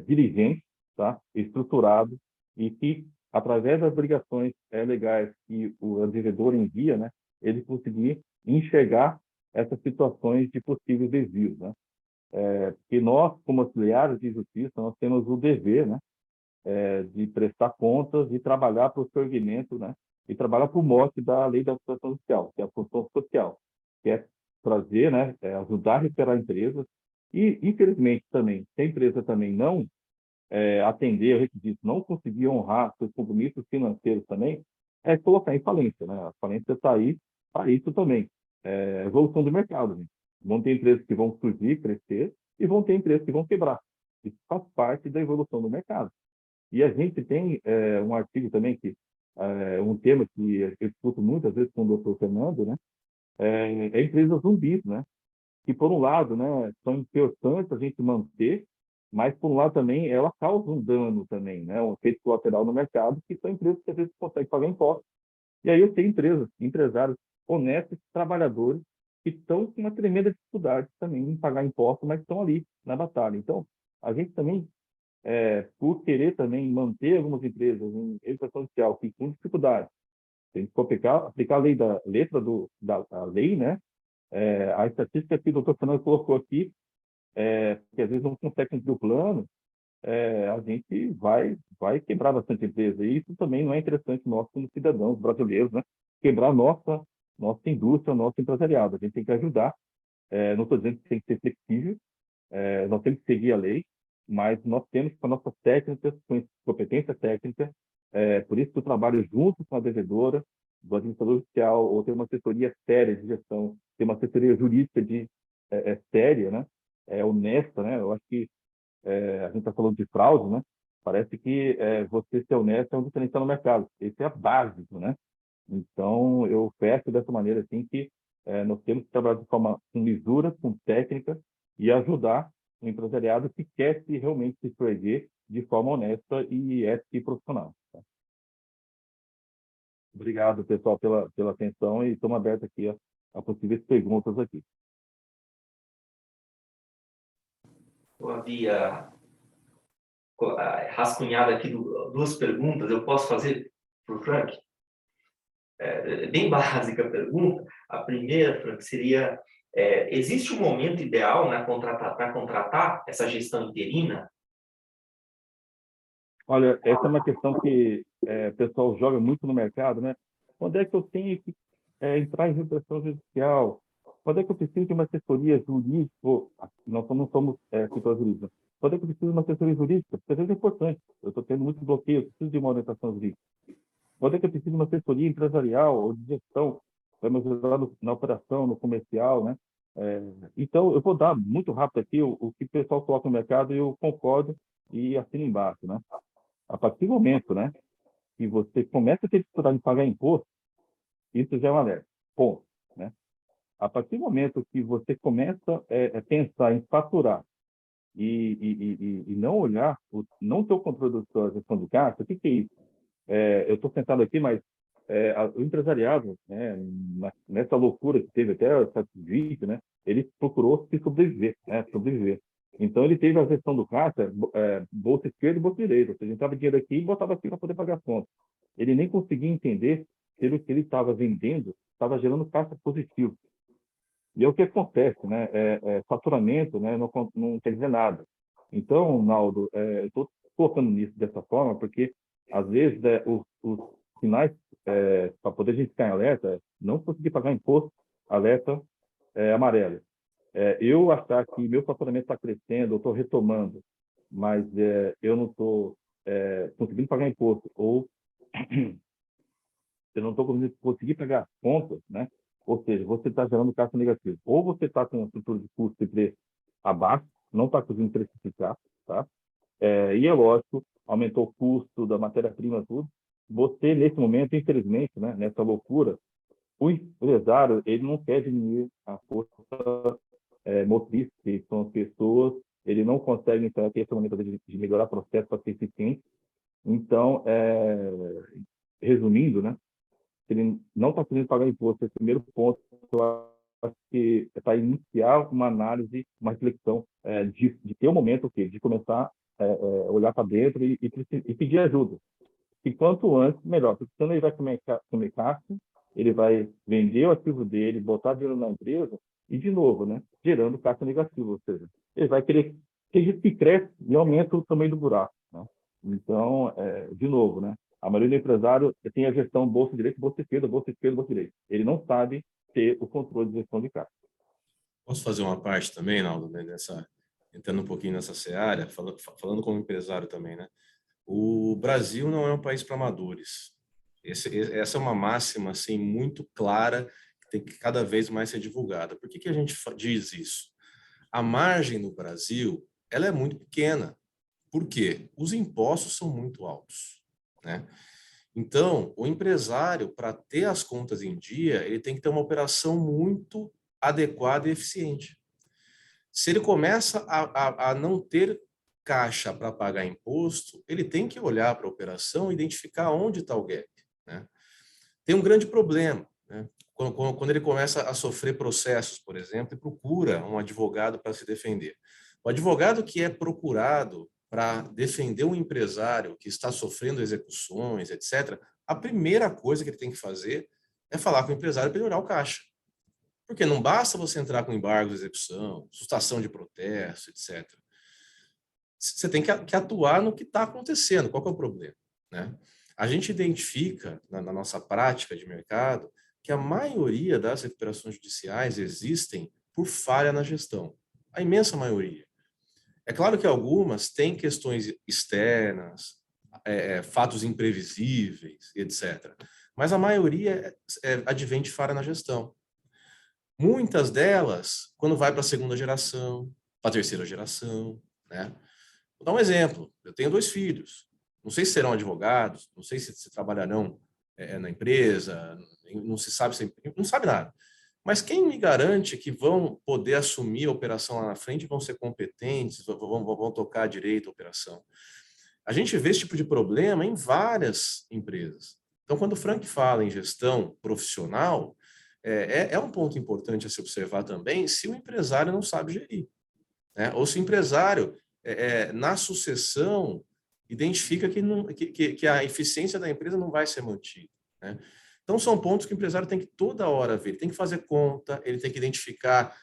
Speaker 3: Diligente, tá? Estruturado, e que, através das obrigações legais que o devedor envia, né, ele conseguir enxergar essas situações de possíveis desvios, né? Porque nós, como auxiliares de justiça, nós temos o dever, né, de prestar contas e trabalhar para o segmento, né, e trabalhar para o mote da lei da administração judicial, que é a função social, que é trazer, né, ajudar a recuperar empresas e, infelizmente, também, se a empresa também não atender o requisito, não conseguir honrar seus compromissos financeiros também, colocar em falência, né? A falência está aí para isso também. Evolução do mercado, né? Vão ter empresas que vão surgir, crescer, e vão ter empresas que vão quebrar. Isso faz parte da evolução do mercado. E a gente tem um artigo também, um tema que eu discuto muitas vezes com o doutor Fernando, né? Empresas zumbis, né? Que, por um lado, né, são importantes a gente manter mas, por um lado, também ela causa um dano também, né? Um efeito colateral no mercado, que são empresas que às vezes conseguem pagar impostos. E aí eu tenho empresas, empresários honestos, trabalhadores, que estão com uma tremenda dificuldade também em pagar impostos, mas estão ali na batalha. Então, a gente também, por querer também manter algumas empresas em educação social que com dificuldade, se a gente for aplicar a lei da letra da a lei, né? A estatística que o doutor Fernando colocou aqui, que às vezes não consegue cumprir o plano, a gente vai quebrar bastante empresa. E isso também não é interessante nós, como cidadãos brasileiros, né? Quebrar nossa indústria, nosso empresariado. A gente tem que ajudar. Não estou dizendo que tem que ser flexível, nós temos que seguir a lei, mas nós temos com a nossa técnica, com competência técnica, por isso que eu trabalho junto com a devedora, do administrador judicial, ou ter uma assessoria séria de gestão, ter uma assessoria jurídica séria, né? Honesta, né? Eu acho que a gente está falando de fraude, né? Parece que você ser honesto é um diferencial no mercado. Esse é básico, né? Então, eu peço dessa maneira assim que nós temos que trabalhar de forma com lisura, com técnica e ajudar o empresariado que quer realmente se proerguer de forma honesta e ética e profissional. Tá? Obrigado, pessoal, pela atenção e estamos abertos aqui a possíveis perguntas aqui.
Speaker 2: Eu havia rascunhado aqui duas perguntas, eu posso fazer para o Frank? Bem básica a pergunta. A primeira, Frank, seria: existe um momento ideal para contratar essa gestão interina?
Speaker 3: Olha, essa é uma questão que o pessoal joga muito no mercado, né? Quando é que eu tenho que entrar em recuperação judicial? Quando é que eu preciso de uma assessoria jurídica? Nós não somos escritórios jurídicos. Quando é que eu preciso de uma assessoria jurídica? Porque às vezes é importante. Eu estou tendo muito bloqueio, eu preciso de uma orientação jurídica. Quando é que eu preciso de uma assessoria empresarial ou de gestão para me ajudar na operação, no comercial, né? Então, eu vou dar muito rápido aqui o que o pessoal coloca no mercado e eu concordo e assino embaixo, né? A partir do momento, né, que você começa a ter dificuldade de pagar imposto, isso já é um alerta. Ponto, né? A partir do momento que você começa a pensar em faturar e não olhar, não ter o controle da sua gestão de caixa, o que é isso? Eu estou sentado aqui, mas o empresariado, né, nessa loucura que teve até o 720, né, ele procurou se sobreviver, né, sobreviver. Então, ele teve a gestão do caixa, bolsa esquerda e bolsa direita. Ou seja, entrava dinheiro aqui e botava aqui para poder pagar as contas. Ele nem conseguia entender se o que ele estava vendendo estava gerando caixa positivo. E é o que acontece, né? Faturamento, né, não quer dizer nada. Então, Naldo, eu estou colocando nisso dessa forma, porque, às vezes, os sinais para poder a gente ficar em alerta, não conseguir pagar imposto, alerta amarelo. Eu achar que meu faturamento está crescendo, eu estou retomando, mas eu não estou conseguindo pagar imposto, ou eu não estou conseguindo pagar contas, né? Ou seja, você está gerando caixa negativo. Ou você está com uma estrutura de custo e preço abaixo, não está conseguindo precificar, tá? E é lógico, aumentou o custo da matéria-prima, tudo. Você, nesse momento, infelizmente, né, nessa loucura, o empresário, ele não quer diminuir a força motriz, que são as pessoas, ele não consegue, então, ter essa maneira de melhorar o processo para ser eficiente. Então, resumindo, né, se ele não está conseguindo pagar imposto, esse primeiro ponto, eu acho que é para iniciar uma análise, uma reflexão de ter um momento de começar a olhar para dentro e pedir ajuda. E quanto antes, melhor, porque senão ele vai comer caixa, ele vai vender o ativo dele, botar dinheiro na empresa e, de novo, né, gerando caixa negativa, ou seja, ele vai querer que cresce e aumenta o tamanho do buraco. Né? Então, de novo, né, a maioria do empresário tem a gestão bolsa direita, bolsa esquerda, bolsa esquerda, bolsa direita. Ele não sabe ter o controle de gestão de caixa.
Speaker 1: Posso fazer uma parte também, Naldo, né, entrando um pouquinho nessa seara, falando como empresário também, né? O Brasil não é um país para amadores. Essa é uma máxima assim muito clara que tem que cada vez mais ser divulgada. Por que a gente diz isso? A margem no Brasil ela é muito pequena. Por quê? Os impostos são muito altos, né? Então, o empresário, para ter as contas em dia, ele tem que ter uma operação muito adequada e eficiente. Se ele começa a não ter caixa para pagar imposto, ele tem que olhar para a operação e identificar onde está o gap, né? Tem um grande problema, né? Quando ele começa a sofrer processos, por exemplo, e procura um advogado para se defender. O advogado que é procurado para defender um empresário que está sofrendo execuções, etc., a primeira coisa que ele tem que fazer é falar com o empresário para melhorar o caixa. Porque não basta você entrar com embargo de execução, sustação de protesto, etc. Você tem que atuar no que está acontecendo. Qual que é o problema, né? A gente identifica, na nossa prática de mercado, que a maioria das recuperações judiciais existem por falha na gestão. A imensa maioria. É claro que algumas têm questões externas, fatos imprevisíveis, etc. Mas a maioria advém de falha na gestão. Muitas delas, quando vai para a segunda geração, para a terceira geração, né? Vou dar um exemplo. Eu tenho 2 filhos. Não sei se serão advogados, não sei se trabalharão na empresa, não se sabe, não sabe nada. Mas quem me garante que vão poder assumir a operação lá na frente, vão ser competentes, vão tocar direito a operação? A gente vê esse tipo de problema em várias empresas. Então, quando o Frank fala em gestão profissional, é um ponto importante a se observar também se o empresário não sabe gerir, né? Ou se o empresário, na sucessão, identifica que a eficiência da empresa não vai ser mantida, né? Então, são pontos que o empresário tem que toda hora ver. Ele tem que fazer conta, ele tem que identificar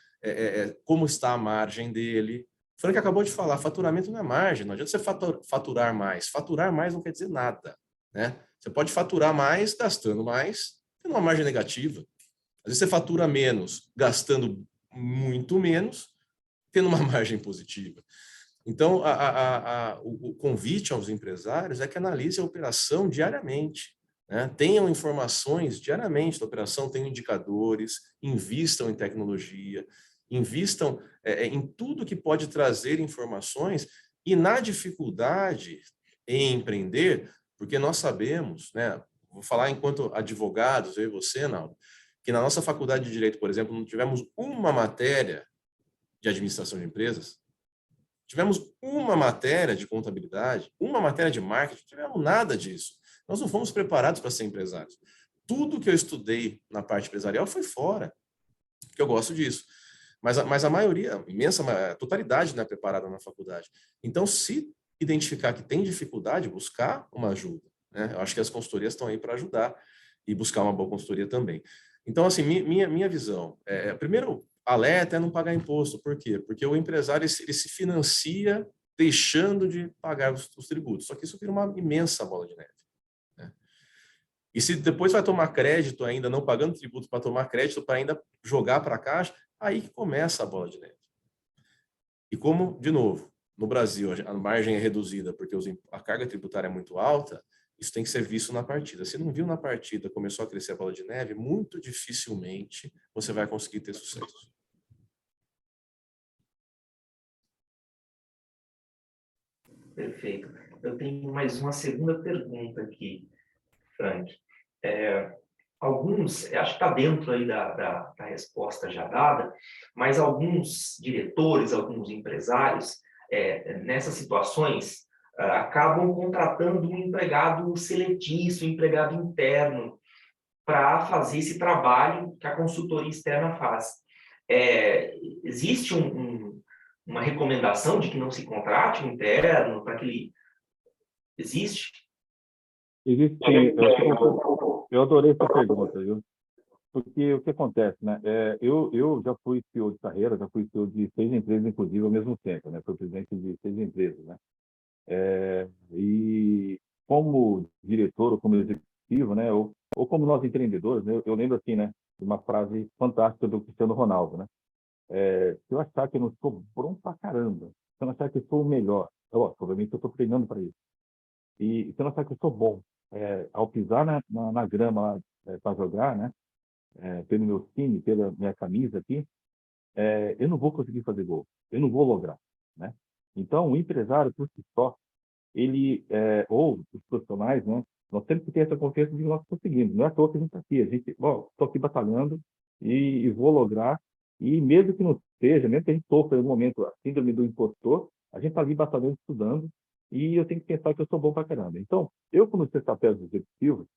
Speaker 1: como está a margem dele. O Frank acabou de falar, faturamento não é margem, não adianta você faturar mais. Faturar mais não quer dizer nada, né? Você pode faturar mais gastando mais, tendo uma margem negativa. Às vezes você fatura menos gastando muito menos, tendo uma margem positiva. Então, o convite aos empresários é que analisem a operação diariamente, né? Tenham informações diariamente da operação, tenham indicadores, invistam em tecnologia, invistam em tudo que pode trazer informações e na dificuldade em empreender, porque nós sabemos, né? Vou falar enquanto advogados, eu e você, Naldo, que na nossa faculdade de Direito, por exemplo, não tivemos uma matéria de administração de empresas, tivemos uma matéria de contabilidade, uma matéria de marketing, não tivemos nada disso. Nós não fomos preparados para ser empresários. Tudo que eu estudei na parte empresarial foi fora, que eu gosto disso. Mas a maioria, a imensa, a totalidade não é preparada na faculdade. Então, se identificar que tem dificuldade, buscar uma ajuda, né? Eu acho que as consultorias estão aí para ajudar e buscar uma boa consultoria também. Então, assim, minha visão, primeiro, alerta é não pagar imposto. Por quê? Porque o empresário ele se financia deixando de pagar os tributos. Só que isso vira uma imensa bola de neve, né? E se depois vai tomar crédito ainda, não pagando tributo para tomar crédito, para ainda jogar para a caixa, aí que começa a bola de neve. E como, de novo, no Brasil a margem é reduzida porque a carga tributária é muito alta, isso tem que ser visto na partida. Se não viu na partida, começou a crescer a bola de neve, muito dificilmente você vai conseguir ter sucesso.
Speaker 2: Perfeito. Eu tenho mais uma segunda pergunta aqui, Frank. Alguns, acho que está dentro aí da resposta já dada, mas alguns diretores, alguns empresários, nessas situações, acabam contratando um empregado seletiço, um empregado interno, para fazer esse trabalho que a consultoria externa faz. Existe uma recomendação de que não se contrate um interno para que ele... Existe?
Speaker 3: Existe, sim. Eu adorei essa pergunta, viu? Porque o que acontece, né? Eu já fui CEO de carreira, já fui CEO de 6 empresas, inclusive, ao mesmo tempo, né? Fui presidente de 6 empresas, né? E como diretor ou como executivo, né? Ou como nós empreendedores, né? Eu lembro assim, né? De uma frase fantástica do Cristiano Ronaldo, né? Se eu achar que eu não sou bom pra caramba, se eu não achar que eu sou o melhor, obviamente eu estou treinando para isso. E se eu não achar que eu sou bom, ao pisar na grama para jogar, né? Pelo meu time, pela minha camisa aqui, eu não vou conseguir fazer gol, eu não vou lograr, né? Então, o empresário, por si só, ele, ou os profissionais, né? Nós temos que ter essa confiança de que nós conseguimos. Não é à toa que a gente está aqui. Estou aqui batalhando e vou lograr. E mesmo que não seja, mesmo que a gente sofra no momento a síndrome do impostor, A gente está ali batalhando, estudando, e eu tenho que pensar que eu sou bom pra caramba. Então, eu, como sexta-feira do executivo,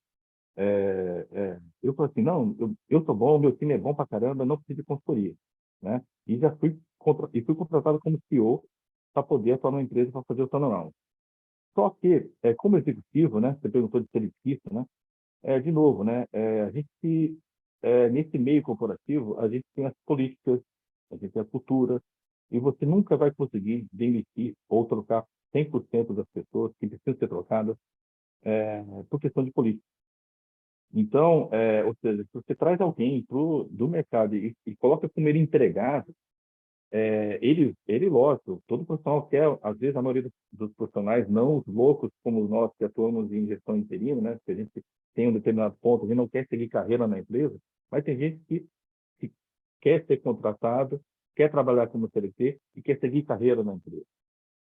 Speaker 3: eu falo assim, não, eu sou bom, meu time é bom pra caramba, eu não preciso de consultoria, né? E já fui contratado como CEO para poder atuar numa empresa para fazer o turnaround. Só que, como executivo, né? Você perguntou de ser elitista, né? De novo, né? A gente, nesse meio corporativo, a gente tem as políticas, a gente tem a cultura, e você nunca vai conseguir demitir ou trocar 100% das pessoas que precisam ser trocadas por questão de política. Então, ou seja, se você traz alguém do mercado e coloca como ele empregado, lógico, todo profissional quer, às vezes a maioria dos profissionais, não os loucos como nós que atuamos em gestão interina, né? Que a gente tem um determinado ponto, a gente não quer seguir carreira na empresa, mas tem gente que quer ser contratado, quer trabalhar como CLT e quer seguir carreira na empresa.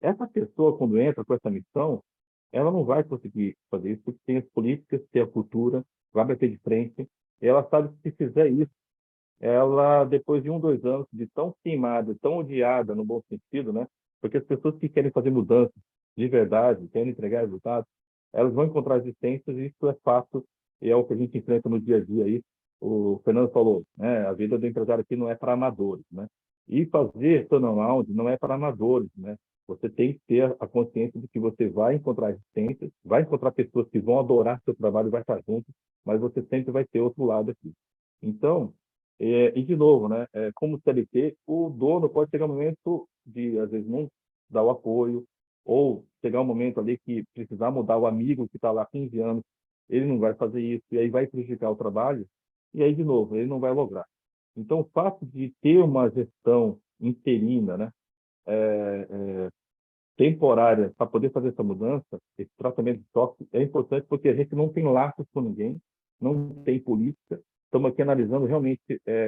Speaker 3: Essa pessoa, quando entra com essa missão, ela não vai conseguir fazer isso, porque tem as políticas, tem a cultura, vai bater de frente, e ela sabe que se fizer isso, ela, depois de 2 anos de tão queimada, tão odiada, no bom sentido, né? Porque as pessoas que querem fazer mudanças de verdade, querem entregar resultados, elas vão encontrar resistências, e isso é fato, e é o que a gente enfrenta no dia a dia aí. O Fernando falou, né? A vida do empresário aqui não é para amadores, né? E fazer turnaround não é para amadores, né? Você tem que ter a consciência de que você vai encontrar resistências, vai encontrar pessoas que vão adorar seu trabalho e vai estar junto, mas você sempre vai ter outro lado aqui. Então, e de novo, né, como CLT, o dono pode chegar um momento de, às vezes, não dar o apoio, ou chegar um momento ali que precisar mudar o amigo que está lá há 15 anos, ele não vai fazer isso, e aí vai prejudicar o trabalho, e aí, de novo, ele não vai lograr. Então, o fato de ter uma gestão interina, né, temporária, para poder fazer essa mudança, esse tratamento de estoque, é importante porque a gente não tem laços com ninguém, não tem política, estamos aqui analisando realmente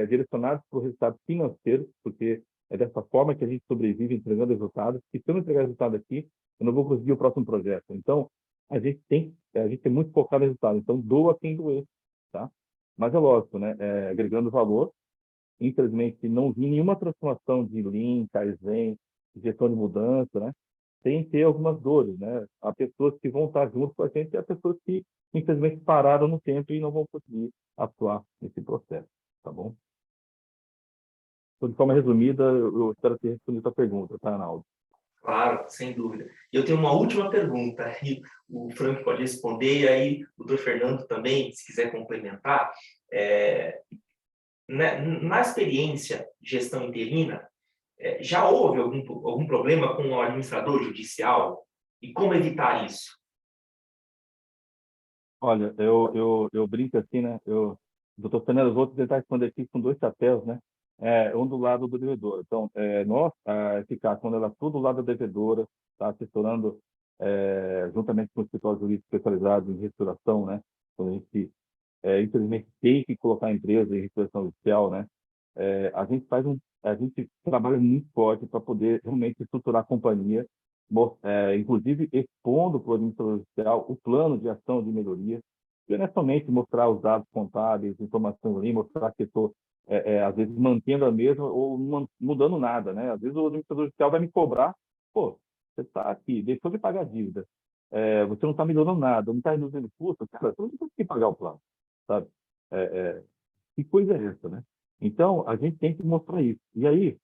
Speaker 3: direcionados para o resultado financeiro, porque é dessa forma que a gente sobrevive entregando resultados, e se eu não entregar resultado aqui, eu não vou conseguir o próximo projeto. Então, a gente é muito focado no resultado, então doa quem doer, tá? Mas é lógico, né? Agregando valor, infelizmente não vi nenhuma transformação de Lean, Kaizen, gestão de mudança, né? Sem ter algumas dores, né? Há pessoas que vão estar junto com a gente e há pessoas que, infelizmente, pararam no tempo e não vão conseguir atuar nesse processo, tá bom? Então, de forma resumida, eu espero ter respondido a pergunta, tá, Arnaldo?
Speaker 2: Claro, sem dúvida. Eu tenho uma última pergunta, e o Frank pode responder, e aí o doutor Fernando também, se quiser complementar. Na experiência de gestão interina, já houve algum problema com o administrador judicial? E como evitar isso?
Speaker 3: Olha, eu brinco assim, né? Doutor Fernando, eu vou tentar responder aqui com 2 chapéus, né? Um do lado do devedor. Então, nós, a Eficaz, quando ela atua do lado da devedora, está assessorando juntamente com o escritório jurídico especializado em restauração, né? Quando a gente, infelizmente, tem que colocar a empresa em restauração judicial, né? A gente trabalha muito forte para poder realmente estruturar a companhia, inclusive expondo para o administrador judicial o plano de ação de melhoria, e não é somente mostrar os dados contábeis, informações ali, mostrar que estou, às vezes, mantendo a mesma ou não mudando nada, né? Às vezes o administrador judicial vai me cobrar, pô, você está aqui, deixou de pagar a dívida, você não está melhorando nada, não está reduzindo custo, cara, você não tem que pagar o plano, sabe? É, é, que coisa é essa, né? Então, a gente tem que mostrar isso. E aí,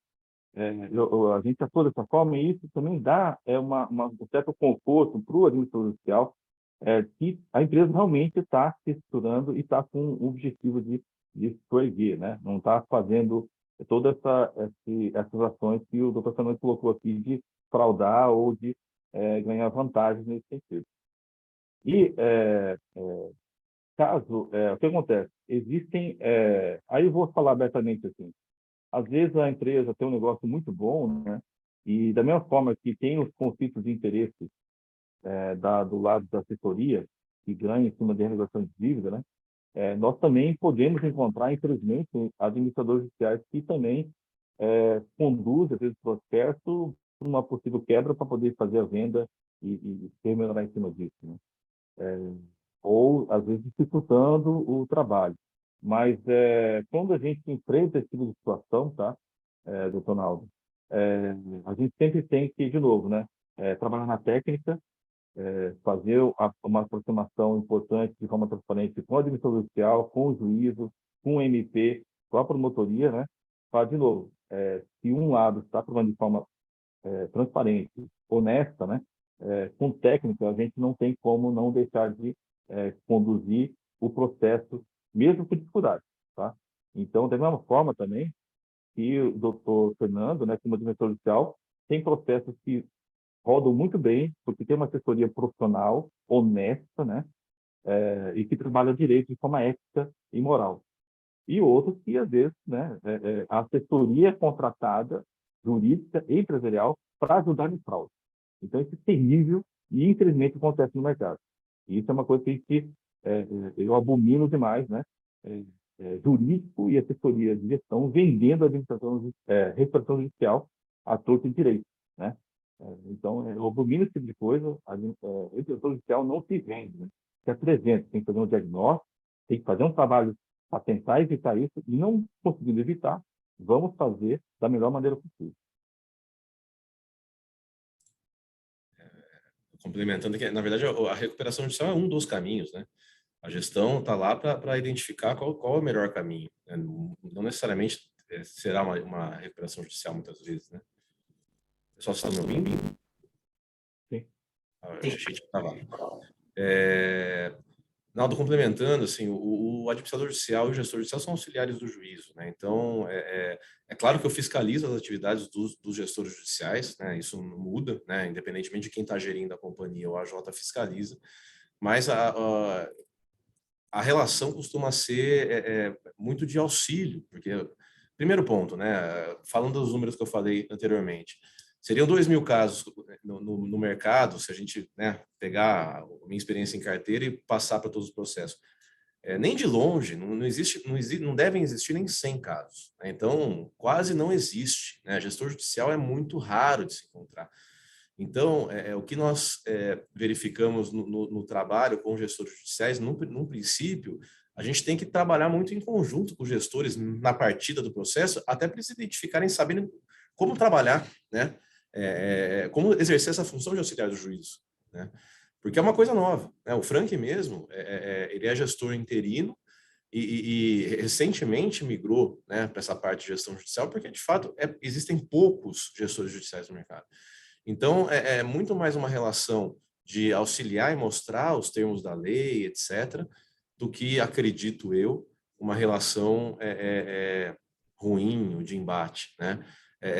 Speaker 3: a gente atua dessa forma, e isso também dá um certo conforto para o administrador judicial, que a empresa realmente está se estruturando e está com o objetivo de se erguer, né? Não está fazendo todas essas ações que o doutor Fernando colocou aqui de fraudar ou de ganhar vantagens nesse sentido. E, o que acontece? Aí eu vou falar abertamente assim, às vezes a empresa tem um negócio muito bom, né? E da mesma forma que tem os conflitos de interesse do lado da assessoria, que ganha em cima de renegociação de dívida, né? Nós também podemos encontrar, infelizmente, administradores judiciais que também conduzem, às vezes, o processo para uma possível quebra para poder fazer a venda e terminar em cima disso, né? Ou, às vezes, dificultando o trabalho. Mas quando a gente enfrenta esse tipo de situação, tá, doutor Naldo, a gente sempre tem que, de novo, né, trabalhar na técnica, fazer uma aproximação importante de forma transparente com a administração judicial, com o juízo, com o MP, com a promotoria, né, para, de novo, se um lado está trabalhando de forma transparente, honesta, né, com técnica, a gente não tem como não deixar de conduzir o processo, mesmo com dificuldade, tá? Então, da mesma forma também, que o doutor Fernando, né, como diretor judicial, tem processos que rodam muito bem, porque tem uma assessoria profissional, honesta, né, e que trabalha direito de forma ética e moral. E outros que, às vezes, né, a assessoria é contratada, jurídica e empresarial, para ajudar em fraude. Então, isso é terrível e, infelizmente, acontece no mercado. E isso é uma coisa que eu abomino demais, né? Jurídico e assessoria de gestão vendendo a administração, recuperação judicial a torto e direito, né? Então, eu abomino esse tipo de coisa. A recuperação judicial não se vende, né? Se apresenta, tem que fazer um diagnóstico, tem que fazer um trabalho para tentar evitar isso, e não conseguindo evitar, vamos fazer da melhor maneira possível.
Speaker 1: Complementando que, na verdade, a recuperação judicial é um dos caminhos, né? A gestão está lá para identificar qual é o melhor caminho, né? Não necessariamente será uma recuperação judicial, muitas vezes, né? Pessoal, vocês estão me ouvindo?
Speaker 3: Sim.
Speaker 1: Achei que estava. Naldo, complementando, assim, o administrador judicial e o gestor judicial são auxiliares do juízo, né? Então, é claro que eu fiscalizo as atividades dos gestores judiciais, né? Isso não muda, né? Independentemente de quem está gerindo a companhia, o AJ fiscaliza, mas a relação costuma ser muito de auxílio, porque, primeiro ponto, né? Falando dos números que eu falei anteriormente, seriam 2.000 casos no mercado, se a gente, né, pegar a minha experiência em carteira e passar para todos os processos. Nem de longe, não devem existir nem 100 casos, né? Então, quase não existe, né? Gestor judicial é muito raro de se encontrar. Então, o que nós verificamos no trabalho com gestores judiciais, num princípio, a gente tem que trabalhar muito em conjunto com os gestores na partida do processo, até para eles identificarem, saberem como trabalhar, né? Como exercer essa função de auxiliar do juízo, né? Porque é uma coisa nova, né? O Frank mesmo, ele é gestor interino e recentemente migrou, né, para essa parte de gestão judicial, porque, de fato, existem poucos gestores judiciais no mercado. Então, é muito mais uma relação de auxiliar e mostrar os termos da lei, etc., do que, acredito eu, uma relação ruim, de embate, né?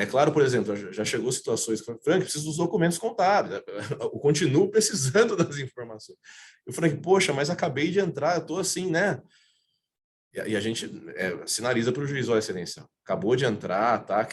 Speaker 1: Claro, por exemplo, já chegou situações que Frank, preciso dos documentos contábeis, eu continuo precisando das informações. Eu falei, poxa, mas acabei de entrar, eu estou assim, né? E a gente sinaliza para o juiz, olha, excelência, acabou de entrar, tá?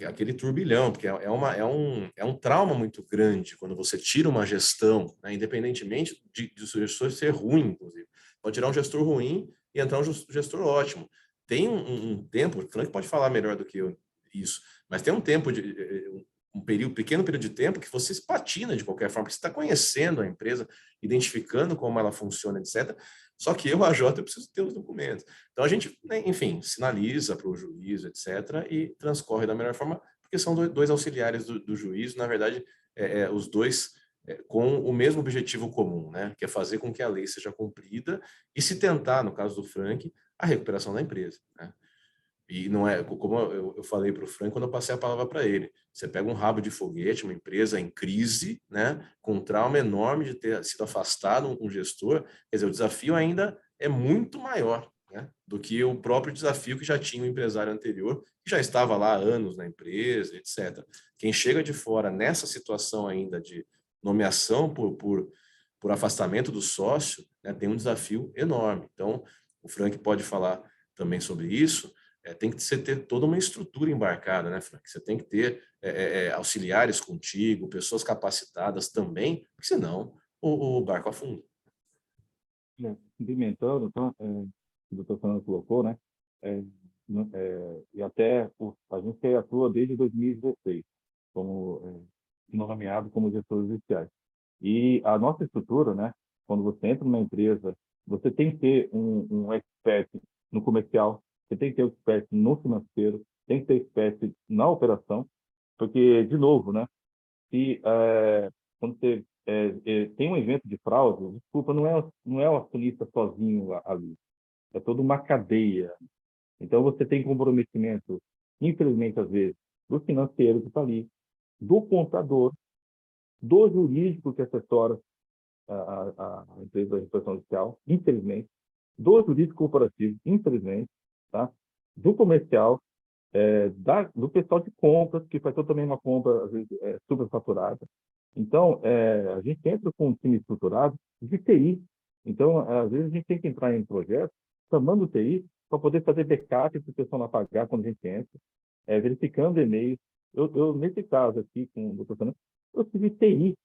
Speaker 1: Aquele turbilhão, porque é um trauma muito grande quando você tira uma gestão, né? Independentemente de o gestor ser ruim, inclusive. Pode tirar um gestor ruim e entrar um gestor ótimo. Tem um tempo, o Frank pode falar melhor do que eu isso, mas tem um tempo, pequeno período de tempo que você se patina de qualquer forma, porque você está conhecendo a empresa, identificando como ela funciona, etc. Só que eu, AJ, eu preciso ter os documentos. Então, a gente, enfim, sinaliza para o juiz, etc., e transcorre da melhor forma, porque são dois auxiliares do juiz, na verdade, os dois com o mesmo objetivo comum, né? Que é fazer com que a lei seja cumprida e se tentar, no caso do Frank, a recuperação da empresa, né? E não é, como eu falei para o Frank quando eu passei a palavra para ele, você pega um rabo de foguete, uma empresa em crise, né, com um trauma enorme de ter sido afastado um gestor, quer dizer, o desafio ainda é muito maior, né, do que o próprio desafio que já tinha o empresário anterior, que já estava lá há anos na empresa, etc. Quem chega de fora nessa situação ainda de nomeação por afastamento do sócio, né, tem um desafio enorme. Então, o Frank pode falar também sobre isso. Tem que ter toda uma estrutura embarcada, né, Frank? Você tem que ter auxiliares contigo, pessoas capacitadas também, porque senão o barco afunda.
Speaker 3: Complementando, então, o doutor Fernando colocou, né? E até a gente atua desde 2016 como nomeado como gestores judiciais. E a nossa estrutura, né? Quando você entra numa empresa, você tem que ter um expert no comercial, você tem que ter um expert no financeiro, tem que ter expert na operação, Porque, de novo, né? Se quando você tem um evento de fraude, desculpa, não é o acionista sozinho ali, é toda uma cadeia. Então, você tem comprometimento, infelizmente, às vezes, do financeiro que está ali, do contador, do jurídico que assessora a empresa da repressão judicial, infelizmente, do jurídico corporativo, infelizmente, tá? Do comercial, do pessoal de compras, que faz também uma compra, às vezes, superfaturada. Então, a gente entra com um time estruturado de TI. Então, às vezes, a gente tem que entrar em projetos chamando o TI para poder fazer backup para o pessoal não apagar quando a gente entra, verificando e-mails. Nesse caso aqui, com o doutor Fernando, eu tive TI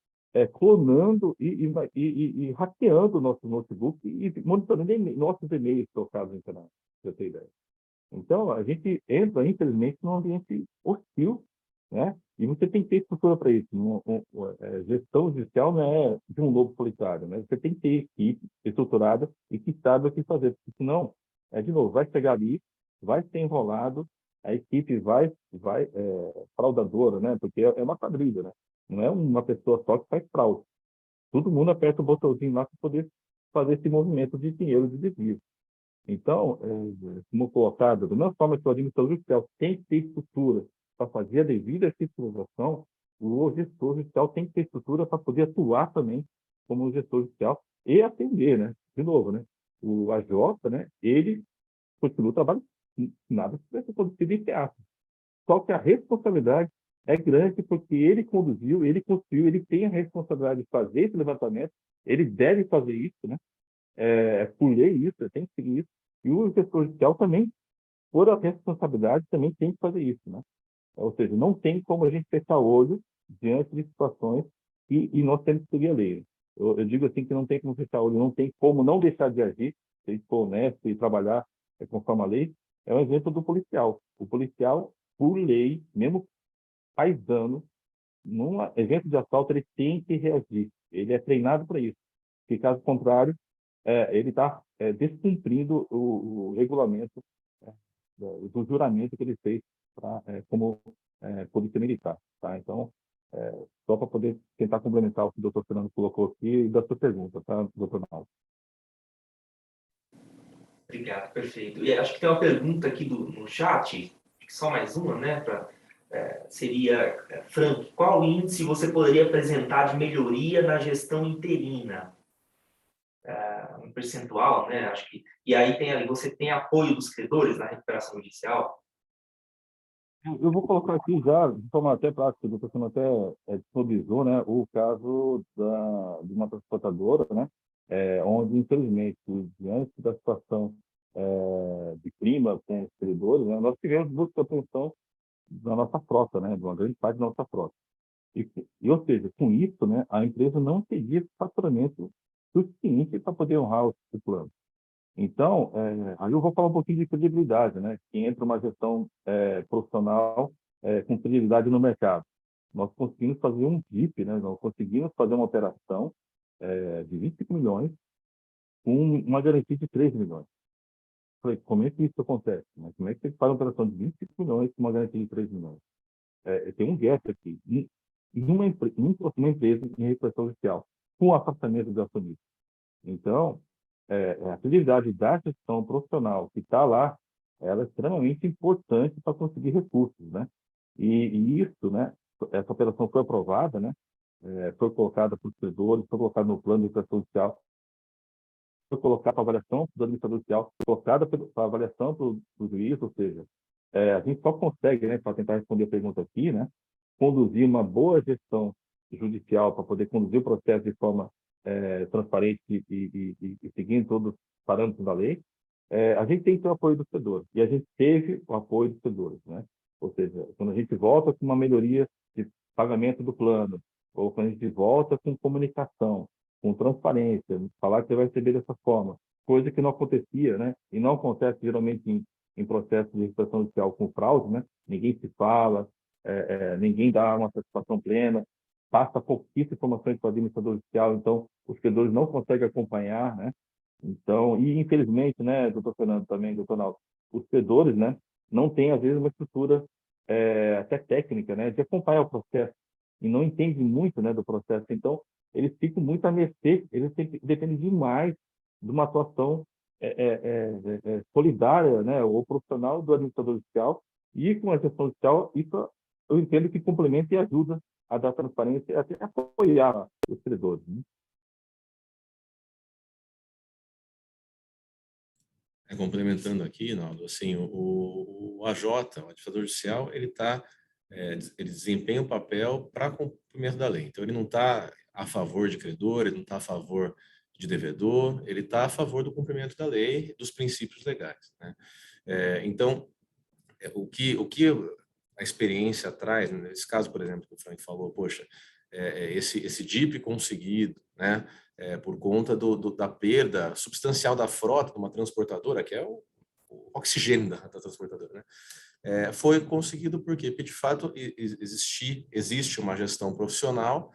Speaker 3: clonando e hackeando o nosso notebook e monitorando nossos e-mails trocados na internet, para você ter ideia. Então, a gente entra, infelizmente, num ambiente hostil, né? E você tem que ter estrutura para isso. Gestão judicial não é de um lobo solitário, né? Você tem que ter equipe estruturada e que sabe o que fazer, porque senão, de novo, vai chegar ali, vai ser enrolado, a equipe vai fraudadora, né? Porque é uma quadrilha, né? Não é uma pessoa só que faz fraude. Todo mundo aperta o botãozinho lá para poder fazer esse movimento de dinheiro de desvio. Então, como colocado, da mesma forma que o administrador judicial tem que ter estrutura para fazer a devida fiscalização, o gestor judicial tem que ter estrutura para poder atuar também como gestor judicial e atender, né? De novo, né? O AJ, né? Ele continua o trabalho, nada que ser produzido em teatro. Só que a responsabilidade é grande porque ele conduziu, ele construiu, ele tem a responsabilidade de fazer esse levantamento, ele deve fazer isso, né? Por lei isso, tem que seguir isso. E o gestor judicial também, por a responsabilidade, também tem que fazer isso, né? Ou seja, não tem como a gente fechar o olho diante de situações e nós temos que seguir a lei. Eu digo assim que não tem como fechar o olho, não tem como não deixar de agir, se a gente for honesto e trabalhar conforme a lei. É um exemplo do policial. O policial, por lei, mesmo paisano, num evento de assalto, ele tem que reagir. Ele é treinado para isso. Porque, caso contrário, ele está descumprindo o regulamento do juramento que ele fez como polícia militar. Tá? Então, só para poder tentar complementar o que o doutor Fernando colocou aqui e da sua pergunta, tá, doutor Naldo?
Speaker 2: Obrigado, perfeito. E acho que tem uma pergunta aqui no chat, só mais uma, né? Seria, Frank, qual índice você poderia apresentar de melhoria na gestão interina? Um percentual, né? Acho que. E aí tem ali, você tem apoio dos credores na recuperação judicial?
Speaker 3: Eu vou colocar aqui já, de forma até prática, o doutor Fernando até disponibilizou, né, o caso de uma transportadora, né, onde, infelizmente, diante da situação de clima com os credores, né, nós tivemos busca de apreensão da nossa frota, né, de uma grande parte da nossa frota. Ou seja, com isso, né, a empresa não teria faturamento suficiente para poder honrar o plano. Então, aí eu vou falar um pouquinho de credibilidade, né, que entra uma gestão profissional com credibilidade no mercado. Nós conseguimos fazer um DIP, né, nós conseguimos fazer uma operação de 25 milhões com uma garantia de 3 milhões. Falei, como é que isso acontece? Né? Como é que você faz uma operação de 25 milhões com uma garantia de 3 milhões? Tem um gap aqui. Uma empresa em recuperação judicial, com afastamento do acionista. Então, a credibilidade da gestão profissional que está lá, ela é extremamente importante para conseguir recursos, né? E isso, né? Essa operação foi aprovada, né? Foi colocada para os credores, foi colocada no plano de recuperação judicial, foi colocada para avaliação do administrador judicial, foi colocada para avaliação do juiz, ou seja, a gente só consegue, né, para tentar responder a pergunta aqui, né, conduzir uma boa gestão judicial para poder conduzir o processo de forma transparente e seguindo todos os parâmetros da lei, a gente tem que ter o apoio dos credores. E a gente teve o apoio dos credores, né? Ou seja, quando a gente volta com uma melhoria de pagamento do plano, ou quando a gente volta com comunicação, com transparência, falar que você vai receber dessa forma, coisa que não acontecia, né? E não acontece geralmente em processo de recuperação judicial com fraude, né? Ninguém se fala, ninguém dá uma satisfação plena, passa pouquíssimas informações para o administrador judicial, então os credores não conseguem acompanhar, né? Então, e infelizmente, né, doutor Fernando também, doutor Naldo, os credores, né, não têm, às vezes, uma estrutura até técnica, né, de acompanhar o processo e não entende muito, né, do processo. Então, eles ficam muito à mercê, dependem demais de uma atuação solidária, né, ou profissional do administrador judicial, e com a gestão judicial, isso eu entendo que complementa e ajuda a dar transparência e até apoiar os credores, né?
Speaker 1: Complementando aqui, Naldo, assim, o AJ, o administrador judicial, ele desempenha o papel para cumprimento da lei. Então, ele não está a favor de credor, ele não está a favor de devedor, ele está a favor do cumprimento da lei, dos princípios legais, né? Então, o que a experiência traz, nesse caso, por exemplo, que o Frank falou, poxa, esse DIP conseguido, né, por conta da perda substancial da frota de uma transportadora, que é o oxigênio da transportadora, né? Foi conseguido por quê? Porque, de fato, existe uma gestão profissional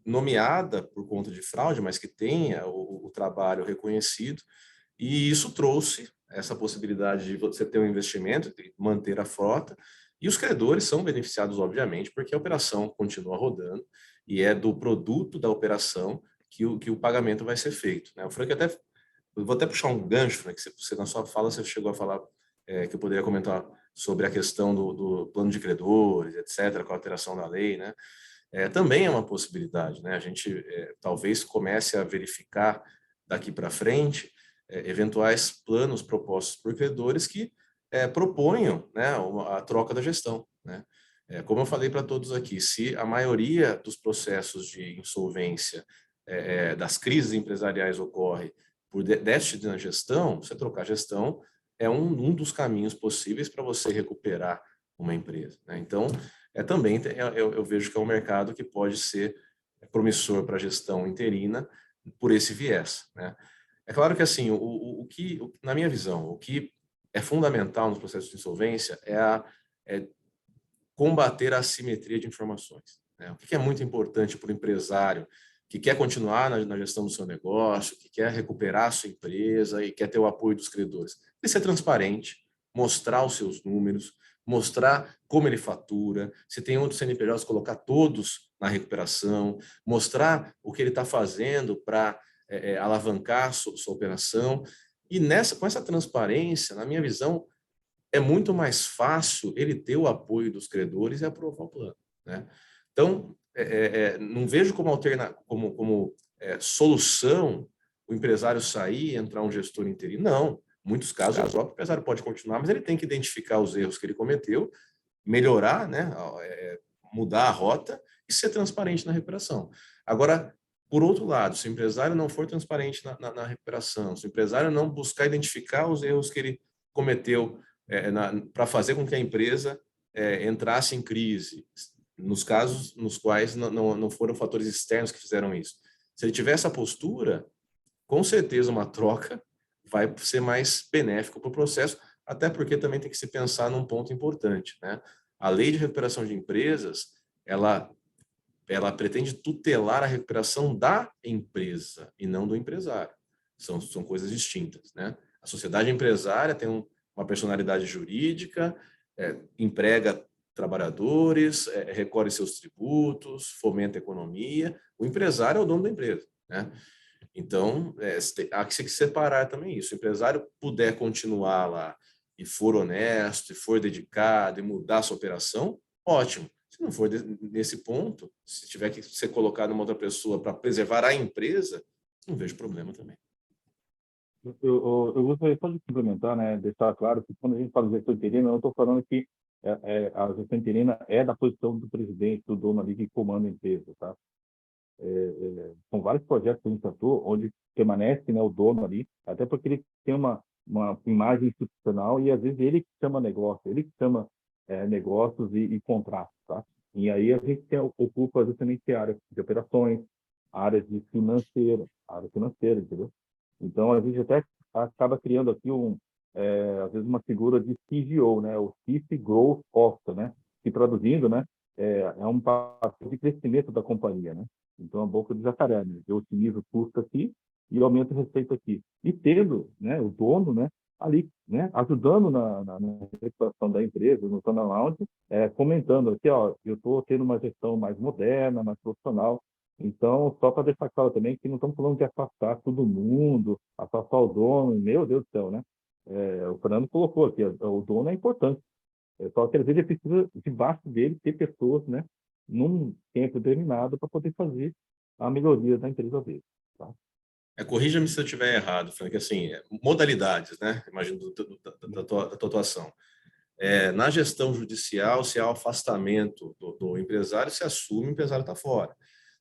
Speaker 1: nomeada por conta de fraude, mas que tenha o trabalho reconhecido, e isso trouxe essa possibilidade de você ter um investimento, de manter a frota, e os credores são beneficiados, obviamente, porque a operação continua rodando e é do produto da operação que o pagamento vai ser feito, né? O Frank até, eu vou até puxar um gancho, né, que você na sua fala você chegou a falar que eu poderia comentar sobre a questão do plano de credores, etc., com a alteração da lei, né? Também é uma possibilidade, né? A gente talvez comece a verificar daqui para frente eventuais planos propostos por credores que proponham, né, a troca da gestão, né? Como eu falei para todos aqui, se a maioria dos processos de insolvência das crises empresariais ocorre por déficit na gestão, você trocar a gestão é um dos caminhos possíveis para você recuperar uma empresa, né? Então, também eu vejo que é um mercado que pode ser promissor para a gestão interina por esse viés, né? É claro que, assim, na minha visão, o que é fundamental nos processos de insolvência é combater a assimetria de informações, né? O que é muito importante para o empresário que quer continuar na gestão do seu negócio, que quer recuperar a sua empresa e quer ter o apoio dos credores? Ele ser transparente, mostrar os seus números, mostrar como ele fatura, se tem outros CNPJs, colocar todos na recuperação, mostrar o que ele está fazendo para alavancar sua operação. E com essa transparência, na minha visão, é muito mais fácil ele ter o apoio dos credores e aprovar o plano, né? Então, não vejo como solução o empresário sair e entrar um gestor interino. Não, em muitos casos o próprio empresário pode continuar, mas ele tem que identificar os erros que ele cometeu, melhorar, né, mudar a rota e ser transparente na recuperação. Agora, por outro lado, se o empresário não for transparente na recuperação, se o empresário não buscar identificar os erros que ele cometeu para fazer com que a empresa entrasse em crise, nos casos nos quais não foram fatores externos que fizeram isso. Se ele tiver essa postura, com certeza uma troca vai ser mais benéfico para o processo, até porque também tem que se pensar num ponto importante, né? A lei de recuperação de empresas, ela pretende tutelar a recuperação da empresa e não do empresário. São coisas distintas, né? A sociedade empresária tem uma personalidade jurídica, emprega trabalhadores, recolhe seus tributos, fomenta a economia. O empresário é o dono da empresa, né? Então, há que se separar também isso. Se o empresário puder continuar lá e for honesto, e for dedicado, e mudar a sua operação, ótimo. Se não for nesse ponto, se tiver que ser colocado uma outra pessoa para preservar a empresa, não vejo problema também.
Speaker 3: Eu gostaria só de complementar, né, deixar claro que quando a gente fala de gestão interina, eu não estou falando que a gestão interina é da posição do presidente, do dono ali que comanda a empresa, tá? São vários projetos que a gente atua, onde permanece, né, o dono ali, até porque ele tem uma imagem institucional e às vezes ele que chama negócio, ele que chama negócios e contratos, tá? E aí a gente ocupa justamente a área de operações, áreas de área financeira, entendeu? Então a gente até acaba criando aqui às vezes uma figura de CGO, né, o Chief Growth Officer, né, que traduzindo, né, é um papel de crescimento da companhia, né? Então, a boca do jacaré, né? Eu otimizo o custo aqui e aumento a receita aqui. E tendo, né, o dono, né, ali, né, ajudando na reputação da empresa, no turnaround, comentando aqui, ó, eu estou tendo uma gestão mais moderna, mais profissional. Então, só para deixar claro também que não estamos falando de afastar todo mundo, afastar o dono, meu Deus do céu, né? O Fernando colocou aqui, o dono é importante, só que às vezes ele precisa, debaixo dele, ter pessoas, né, num tempo determinado para poder fazer a melhoria da empresa dele. Tá?
Speaker 1: Corrija-me se eu estiver errado, Frank, assim, modalidades, né? Imagino da tua atuação. Na gestão judicial, se há o afastamento do empresário, se assume, o empresário está fora.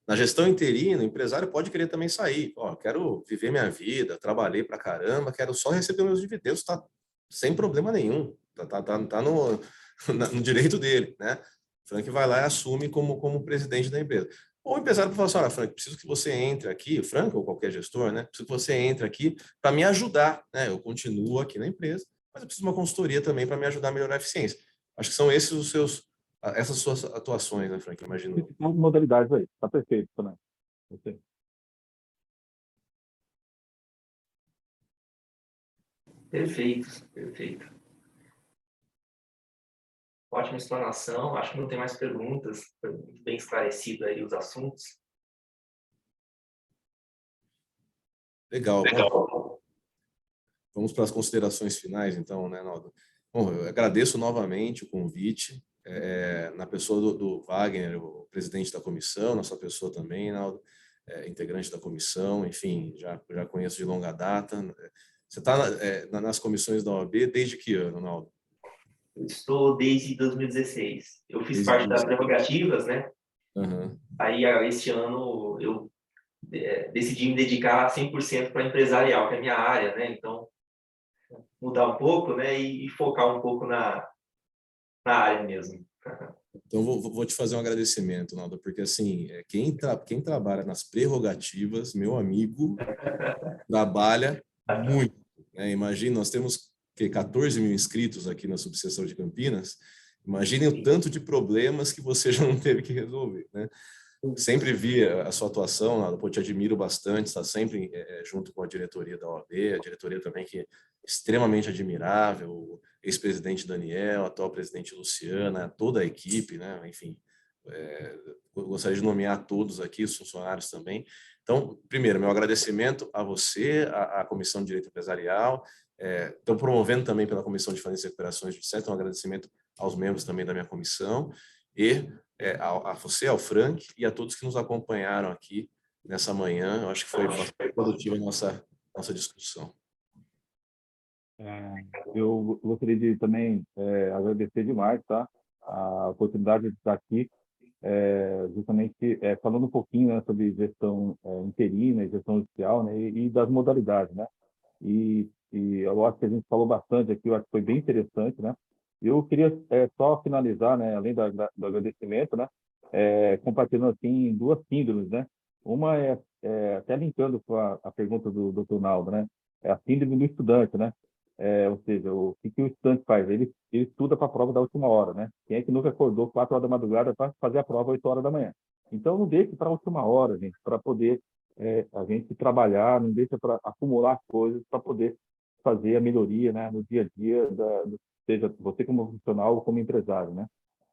Speaker 1: Na gestão interina, o empresário pode querer também sair. Ó, quero viver minha vida, trabalhei para caramba, quero só receber meus dividendos, tá sem problema nenhum, tá no direito dele, né? O Frank vai lá e assume como presidente da empresa. Ou o empresário fala assim, olha, Frank, preciso que você entre aqui, o Frank ou qualquer gestor, né? Preciso que você entre aqui para me ajudar, né? Eu continuo aqui na empresa, mas eu preciso de uma consultoria também para me ajudar a melhorar a eficiência. Acho que são essas suas atuações, né, Frank? Imagino.
Speaker 3: Modalidades aí, tá perfeito, né? Okay.
Speaker 2: Perfeito, perfeito. Ótima explanação. Acho que não tem mais perguntas. Foi muito bem esclarecido aí os assuntos.
Speaker 1: Legal. Bom, vamos para as considerações finais, então, né, Naldo? Bom, eu agradeço novamente o convite, na pessoa do Wagner, o presidente da comissão, na sua pessoa também, Naldo, integrante da comissão, enfim, já conheço de longa data. Você está nas comissões da OAB desde que ano, Naldo?
Speaker 2: Eu estou desde 2016. Eu fiz
Speaker 1: Desde
Speaker 2: parte das prerrogativas, né?
Speaker 1: Uhum.
Speaker 2: Aí, este ano, eu decidi me dedicar 100% para empresarial, que é a minha área, né? Então, mudar um pouco, né? E focar um pouco na área mesmo.
Speaker 1: Então, vou te fazer um agradecimento, Naldo, porque, assim, quem trabalha nas prerrogativas, meu amigo, trabalha muito, né? Imagina, nós temos 14 mil inscritos aqui na subseção de Campinas, imagine o tanto de problemas que você já não teve que resolver, né? Sempre vi a sua atuação, Naldo, te admiro bastante, está sempre junto com a diretoria da OAB, a diretoria também que é extremamente admirável, o ex-presidente Daniel, a atual presidente Luciana, toda a equipe, né? Enfim, eu gostaria de nomear todos aqui, os funcionários também. Então, primeiro, meu agradecimento a você, à Comissão de Direito Empresarial, estão promovendo também pela Comissão de Falência e Recuperações Judiciais, então um agradecimento aos membros também da minha comissão, e a você, ao Frank, e a todos que nos acompanharam aqui nessa manhã. Eu acho que foi bastante produtiva a nossa discussão.
Speaker 3: Eu gostaria de também agradecer demais, tá? A oportunidade de estar aqui, justamente falando um pouquinho, né, sobre gestão interina e gestão judicial, né, e das modalidades, né? E eu acho que a gente falou bastante aqui, eu acho que foi bem interessante, né? Eu queria só finalizar, né, além do agradecimento, né, compartilhando assim duas síndromes, né? Uma até linkando com a pergunta do Dr. Naldo, né? É a síndrome do estudante, né? Ou seja, o que o estudante faz? Ele estuda para a prova da última hora, né? Quem é que nunca acordou 4 horas da madrugada para fazer a prova 8 horas da manhã? Então, não deixe para a última hora, gente, para poder a gente trabalhar, não deixa para acumular coisas para poder fazer a melhoria, né, no dia a dia, seja você como profissional ou como empresário, né?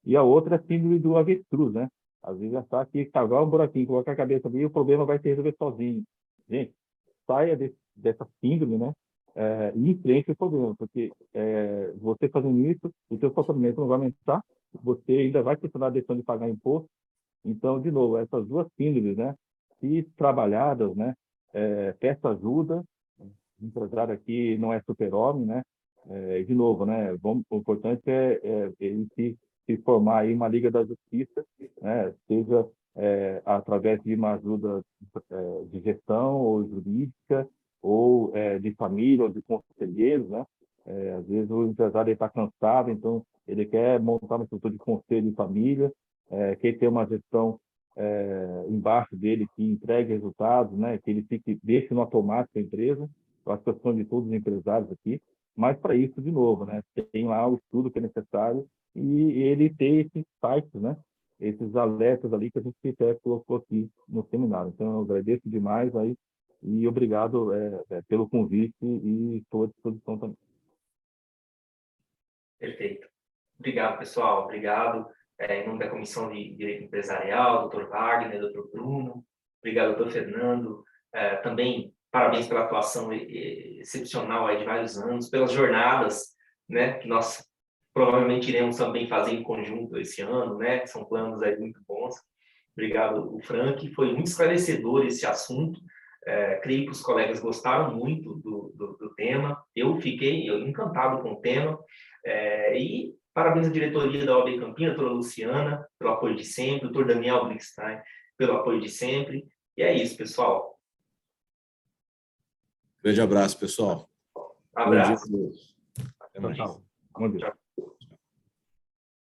Speaker 3: E a outra é a síndrome do avestruz, né? Às vezes já está aqui, cavar um buraquinho, colocar a cabeça ali e o problema vai se resolver sozinho. Gente, saia dessa síndrome, né? E enfrente o problema, porque você fazendo isso, o seu faturamento não vai aumentar, você ainda vai precisar deixando de pagar imposto. Então, de novo, essas duas síndromes, né? Se trabalhadas, né? Peça ajuda. O empresário aqui não é super-homem, né? De novo, né? O importante é ele se formar aí uma Liga da Justiça, né? Seja através de uma ajuda de gestão ou jurídica, ou de família, ou de conselheiros, né? Às vezes o empresário está cansado, então ele quer montar uma estrutura de conselho de família, quer ter uma gestão embaixo dele que entregue resultados, né? Que ele deixe no automático a empresa. Eu acho que eu sou de todos os empresários aqui, mas para isso, de novo, né? Tem lá o estudo que é necessário e ele ter esses sites, né? Esses alertas ali que a gente até colocou aqui no seminário. Então, eu agradeço demais aí e obrigado pelo convite e estou à disposição também.
Speaker 2: Perfeito. Obrigado, pessoal. Obrigado. Em nome da Comissão de Direito Empresarial, doutor Wagner, doutor Bruno. Obrigado, doutor Fernando. Também parabéns pela atuação excepcional aí de vários anos, pelas jornadas, né, que nós provavelmente iremos também fazer em conjunto esse ano, né, que são planos aí muito bons. Obrigado, o Frank. Foi muito esclarecedor esse assunto. Creio que os colegas gostaram muito do tema. Eu fiquei encantado com o tema. E parabéns à diretoria da OAB Campinas, doutora Luciana, pelo apoio de sempre, doutor Daniel Brickstein, pelo apoio de sempre. E é isso, pessoal.
Speaker 1: Grande abraço, pessoal.
Speaker 2: Abraço.
Speaker 1: Bom dia a todos. Até mais.
Speaker 3: Tchau. Bom dia.
Speaker 2: Tchau.